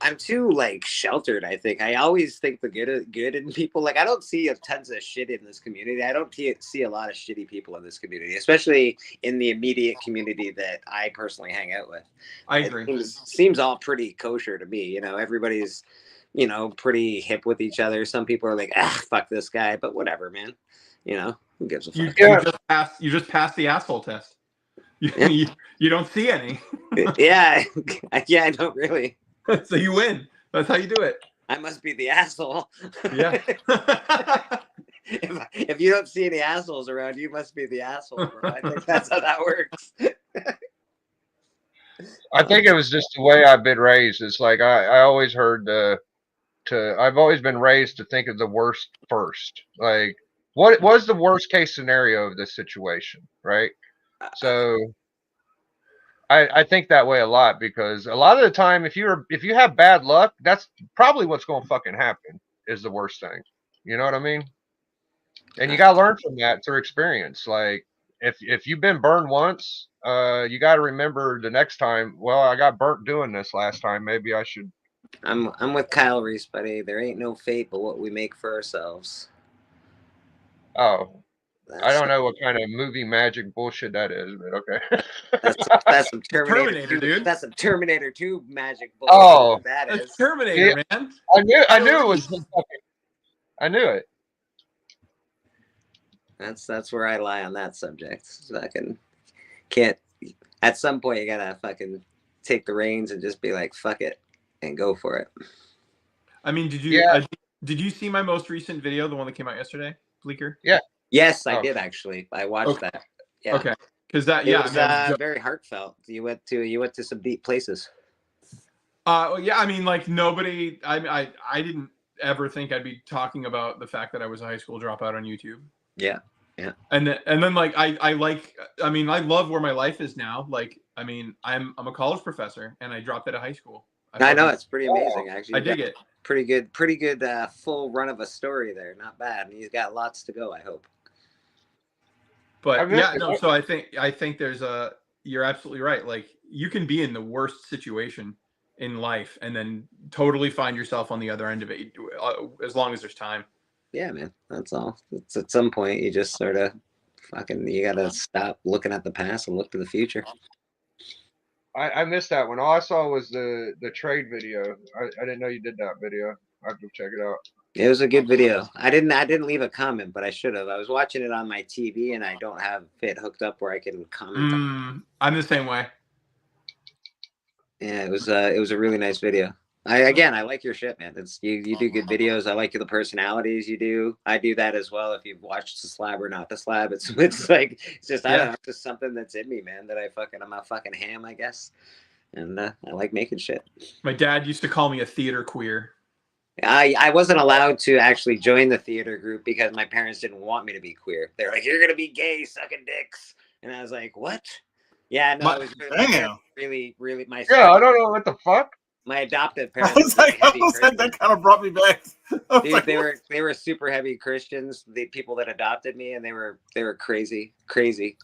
S2: like sheltered. I think I always think the good in people. Like, I don't see tons of shit in this community. I don't see a lot of shitty people in this community, especially in the immediate community that I personally hang out with.
S5: I agree.
S2: It seems all pretty kosher to me. Everybody's, pretty hip with each other. Some people are like, fuck this guy, but whatever, man. Who gives a fuck?
S5: You just passed the asshole test. You don't see any.
S2: Yeah, I don't really.
S5: So you win. That's how you do it.
S2: I must be the asshole.
S5: Yeah.
S2: If you don't see any assholes around, you must be the asshole, bro. I think that's how that works.
S1: I think it was just the way I've been raised. It's like I always heard I've always been raised to think of the worst first. Like, what was the worst case scenario of this situation, right? So I think that way a lot because a lot of the time, if you have bad luck, that's probably what's going to fucking happen. Is the worst thing. You know what I mean? And you gotta learn from that through experience. Like if you've been burned once, you got to remember the next time. Well, I got burnt doing this last time. Maybe I should.
S2: I'm with Kyle Reese, buddy. There ain't no fate but what we make for ourselves.
S1: Oh, I
S2: That's
S1: don't know what kind of movie magic bullshit that is, but okay.
S2: that's some Terminator,
S5: Terminator,
S2: 2,
S5: dude.
S2: That's some Terminator 2 magic bullshit.
S1: Oh,
S2: that
S5: That's
S2: is.
S5: Terminator,
S1: Yeah.
S5: man.
S1: I knew it was. I knew it.
S2: That's where I lie on that subject. So I can't. At some point, you gotta fucking take the reins and just be like, "Fuck it," and go for it.
S5: I mean, did you
S1: Yeah.
S5: did you see my most recent video, the one that came out yesterday, Bleeker?
S1: Yeah.
S2: Yes, I
S1: Oh.
S2: did actually. I watched
S5: Okay.
S2: that. Yeah.
S5: Okay. Because that,
S2: It
S5: yeah,
S2: was,
S5: I mean, I was
S2: very heartfelt. You went to some deep places.
S5: yeah, I mean, like nobody, I didn't ever think I'd be talking about the fact that I was a high school dropout on YouTube.
S2: Yeah, yeah.
S5: And then like I mean, I love where my life is now. Like, I mean, I'm a college professor and I dropped out of high school.
S2: I know it's pretty amazing actually.
S5: I dig it.
S2: Pretty good full run of a story there. Not bad. And he's got lots to go, I hope.
S5: But yeah, no, so I think there's you're absolutely right. Like you can be in the worst situation in life and then totally find yourself on the other end of it as long as there's time.
S2: Yeah, man. That's all. It's at some point you just sort of you gotta stop looking at the past and look to the future.
S1: I missed that one. All I saw was the trade video. I didn't know you did that video. I have to check it out.
S2: It was a good video. I didn't leave a comment, but I should have. I was watching it on my TV and I don't have it hooked up where I can comment.
S5: I'm the same way.
S2: Yeah, it was a really nice video. I like your shit, man. It's you do good videos. I like the personalities you do. I do that as well. If you've watched the slab or not the slab, it's like it's just I don't know, it's just something that's in me, man. That I'm a fucking ham, I guess, and I like making shit.
S5: My dad used to call me a theater queer.
S2: I wasn't allowed to actually join the theater group because my parents didn't want me to be queer. They're like, "You're gonna be gay, sucking dicks," and I was like, "What?" Yeah, no, it was really, really my.
S1: Yeah, I don't know what the fuck.
S2: My adoptive parents.
S6: That kind of brought me back.
S2: Dude,
S6: like,
S2: they were super heavy Christians. The people that adopted me, and they were crazy,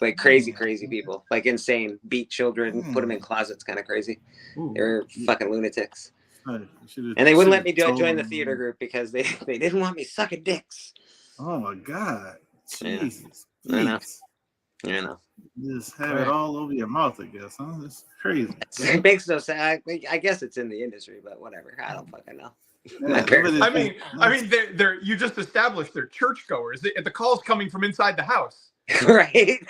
S2: like crazy people, like insane. Beat children, put them in closets, kind of crazy. They were fucking lunatics. And they wouldn't let me join the theater group because they didn't want me sucking dicks.
S6: Oh my god, Jesus!
S2: Yeah. I know.
S6: Just have it all over your mouth, I guess. Huh? That's crazy.
S2: It makes no sense. I guess it's in the industry, but whatever. I don't fucking know.
S5: Yeah, I mean, they're you just established they're churchgoers. The call's coming from inside the house,
S2: right?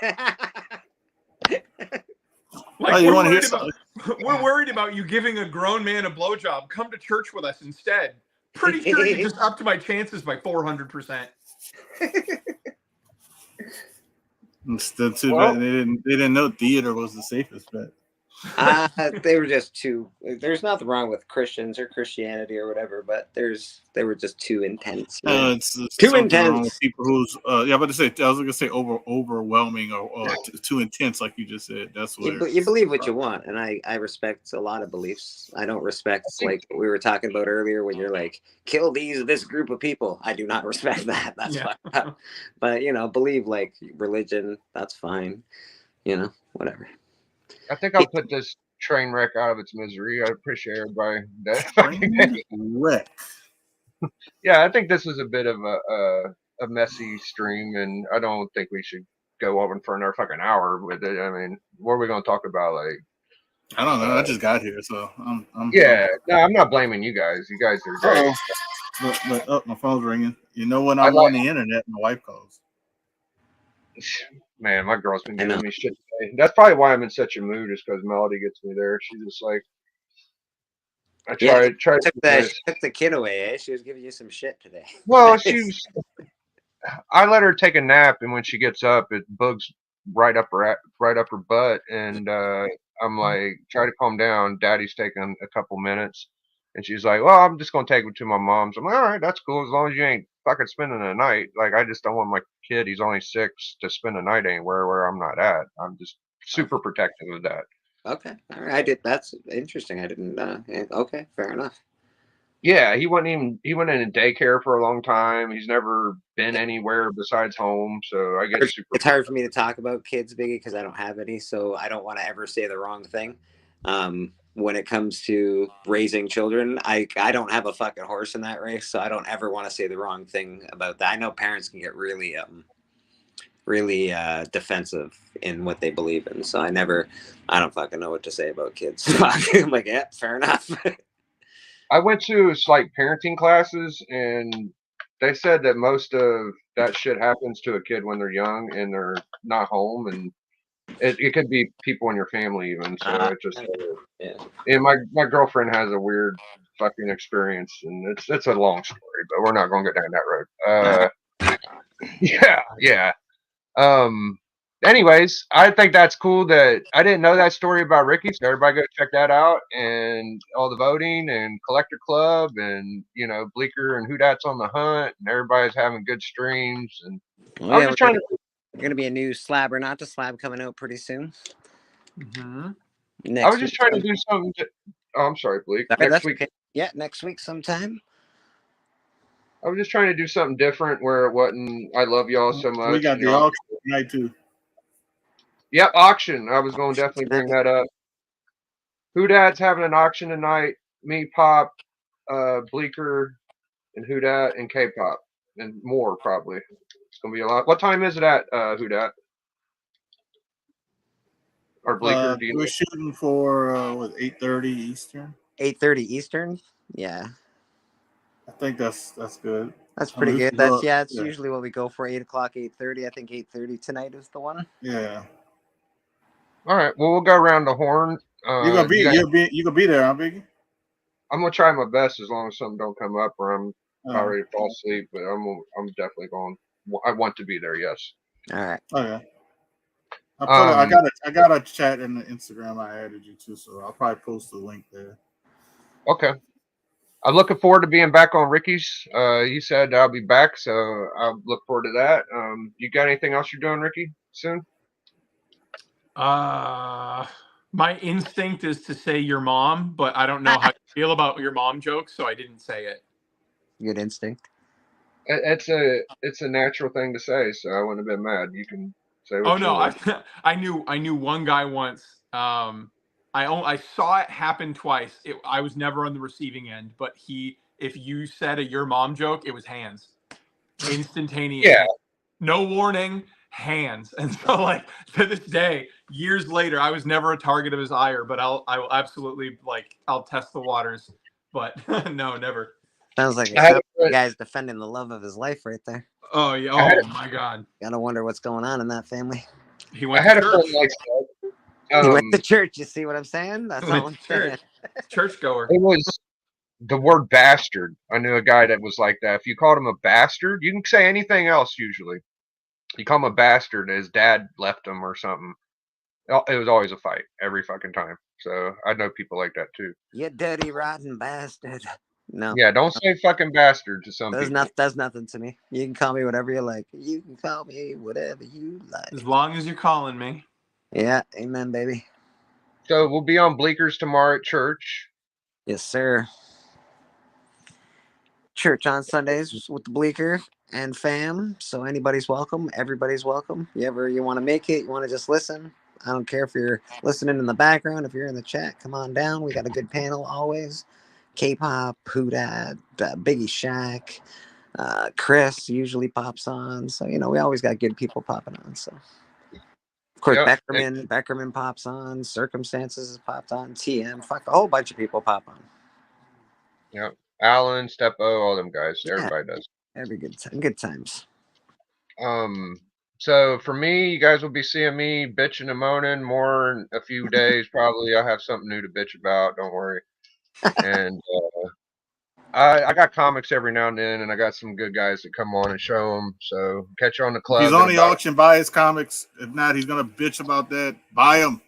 S5: Like we're worried about you giving a grown man a blowjob. Come to church with us instead. Pretty sure you just upped my chances by 400%.
S6: Instead, too bad they didn't know theater was the safest bet.
S2: They were just too. There's nothing wrong with Christians or Christianity or whatever, but they were just too intense.
S6: It's
S2: too intense.
S6: People who's I was gonna say overwhelming or too intense, like you just said. That's what
S2: you believe what you want, and I respect a lot of beliefs. I don't respect like we were talking about earlier when you're like kill this group of people. I do not respect that. That's fucked up. But believe like religion. That's fine. Whatever.
S1: I think I'll put this train wreck out of its misery. I appreciate everybody.
S6: Wreck.
S1: Yeah, I think this was a bit of a messy stream, and I don't think we should go over for another fucking hour with it. I mean, what are we going to talk about? Like,
S6: I don't know. I just got here, so I'm
S1: no, I'm not blaming you guys. You guys are great.
S6: But my phone's ringing. When I'm on the internet, my wife calls.
S1: Man, my girl's been giving me shit today. That's probably why I'm in such a mood, is because Melody gets me there. She's just like,
S2: She took the kid away, eh? She was giving you some shit today.
S1: Well, I let her take a nap, and when she gets up, it bugs right up her butt, and I'm like, try to calm down. Daddy's taking a couple minutes. And she's like, well, I'm just going to take him to my mom's. I'm like, all right, that's cool. As long as you ain't fucking spending the night. Like, I just don't want my kid, he's only 6, to spend the night anywhere where I'm not at. I'm just super protective of that.
S2: Okay. All right. That's interesting. I didn't. Okay. Fair enough.
S1: Yeah, he went in daycare for a long time. He's never been anywhere besides home. So I get super.
S2: It's hard for me to talk about kids, Biggie, because I don't have any. So I don't want to ever say the wrong thing. When it comes to raising children, I don't have a fucking horse in that race, so I don't ever want to say the wrong thing about that. I know parents can get really defensive in what they believe in, so I don't fucking know what to say about kids. I'm like, yeah, fair enough.
S1: I went to like parenting classes, and they said that most of that shit happens to a kid when they're young and they're not home, and it could be people in your family even. So it just
S2: yeah.
S1: And my girlfriend has a weird fucking experience, and it's a long story, but we're not going to get down that road. Yeah. Anyways, I think that's cool that I didn't know that story about Ricky, so everybody go check that out, and all the voting and Collector Club, and Bleecker and Who Dat's on the hunt, and everybody's having good streams. And I was just trying to.
S2: There's gonna be a new slab or not to slab coming out pretty soon.
S1: I was just trying to do something. I'm sorry, Bleak. Next week.
S2: Okay. Yeah, next week sometime.
S1: I was just trying to do something different where it wasn't. I love y'all so much.
S6: We got the auction tonight too.
S1: Yep, auction. I was going to definitely bring that up. Who Dat's having an auction tonight? Me, Pop, Bleecker, and Who Dat, and K-Pop, and more probably. It's going to be a lot. What time is it at Who Dat? Or Bleecker?
S6: We're shooting for 8:30 Eastern.
S2: 8:30 Eastern. Yeah.
S6: I think that's good.
S2: That's pretty good. It's usually what we go for. 8 o'clock, 8:30. I think 8:30 tonight is the one.
S6: Yeah.
S1: All right. Well, we'll go around the horn.
S6: You're gonna be there, huh, Biggie?
S1: I'm gonna try my best as long as something don't come up or I'm already fall asleep. But I'm definitely going. I want to be there. Yes.
S2: All right.
S6: Oh yeah. I got a chat in the Instagram. I added you to, so I'll probably post the link there.
S1: Okay. I'm looking forward to being back on Ricky's. He said I'll be back, so I'll look forward to that. You got anything else you're doing, Ricky, soon?
S5: My instinct is to say your mom, but I don't know how you feel about your mom jokes, so I didn't say it.
S2: Good instinct.
S1: It's a natural thing to say, so I wouldn't have been mad. You can say what
S5: I knew one guy once. I saw it happen twice. I was never on the receiving end, but if you said a your mom joke, it was hands. Instantaneous.
S1: Yeah.
S5: No warning, hands. And so like to this day, years later, I was never a target of his ire, but I will absolutely I'll test the waters. But no, never.
S2: Sounds like the guy's defending the love of his life right there.
S5: Oh yeah. Oh my God.
S2: Gotta wonder what's going on in that family.
S5: He went to church.
S2: He went to church. You see what I'm saying? That's all I'm saying.
S5: Churchgoer.
S1: It was the word bastard. I knew a guy that was like that. If you called him a bastard, you can say anything else usually. You call him a bastard, his dad left him or something. It was always a fight every fucking time. So I know people like that too.
S2: You dirty, rotten bastard. No.
S1: Yeah, don't say fucking bastard to some people.
S2: That's nothing to me. You can call me whatever you like. You can call me whatever you like.
S5: As long as you're calling me.
S2: Yeah, amen, baby.
S1: So we'll be on Bleeckers tomorrow at church.
S2: Yes, sir. Church on Sundays with the Bleecker and fam. So anybody's welcome. Everybody's welcome. You want to make it, you want to just listen. I don't care if you're listening in the background. If you're in the chat, come on down. We got a good panel always. K-pop, Who Dat, Biggie Shack, Chris usually pops on. So, we always got good people popping on. So, of course, Beckerman pops on. Circumstances has popped on. TM, a whole bunch of people pop on.
S1: Yeah, Alan, Stepo, all them guys. Yeah. Everybody does.
S2: Every good times.
S1: So for me, you guys will be seeing me bitching and moaning more in a few days. Probably I'll have something new to bitch about. Don't worry. And I got comics every now and then, and I got some good guys that come on and show them. So catch you on the club.
S6: He's on the auction. Buy his comics. If not, he's gonna bitch about that. Buy them.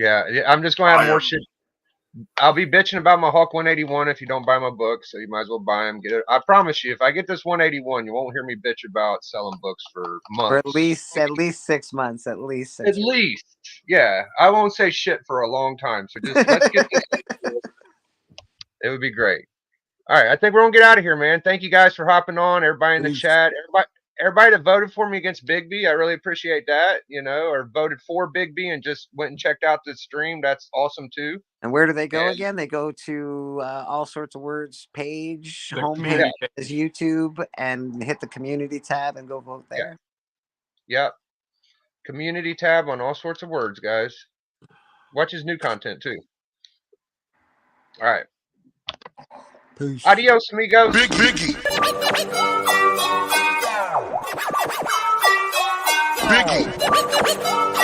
S1: Yeah, I'm just gonna have more
S6: am-
S1: shit. I'll be bitching about my Hulk 181 if you don't buy my book, so you might as well buy them. Get it. I promise you, if I get this 181, you won't hear me bitch about selling books for
S2: For
S1: months.
S2: at least 6 months. At least 6
S1: At least, yeah. I won't say shit for a long time. So just let's get this. It would be great. All right, I think we're gonna get out of here, man. Thank you guys for hopping on. Everybody in the
S2: Peace.
S1: chat, everybody that voted for me against Big B, I really appreciate that. Or voted for Big B and just went and checked out the stream. That's awesome too.
S2: And where do they go
S1: And
S2: again? They go to All Sorts of Words page,
S5: The
S2: homepage
S5: community page.
S2: is YouTube, and hit the community tab and go vote there.
S1: Yep, community tab on All Sorts of Words, guys. Watch his new content too. All right.
S2: Peace.
S1: Adios, amigos.
S3: Biggie. Biggie.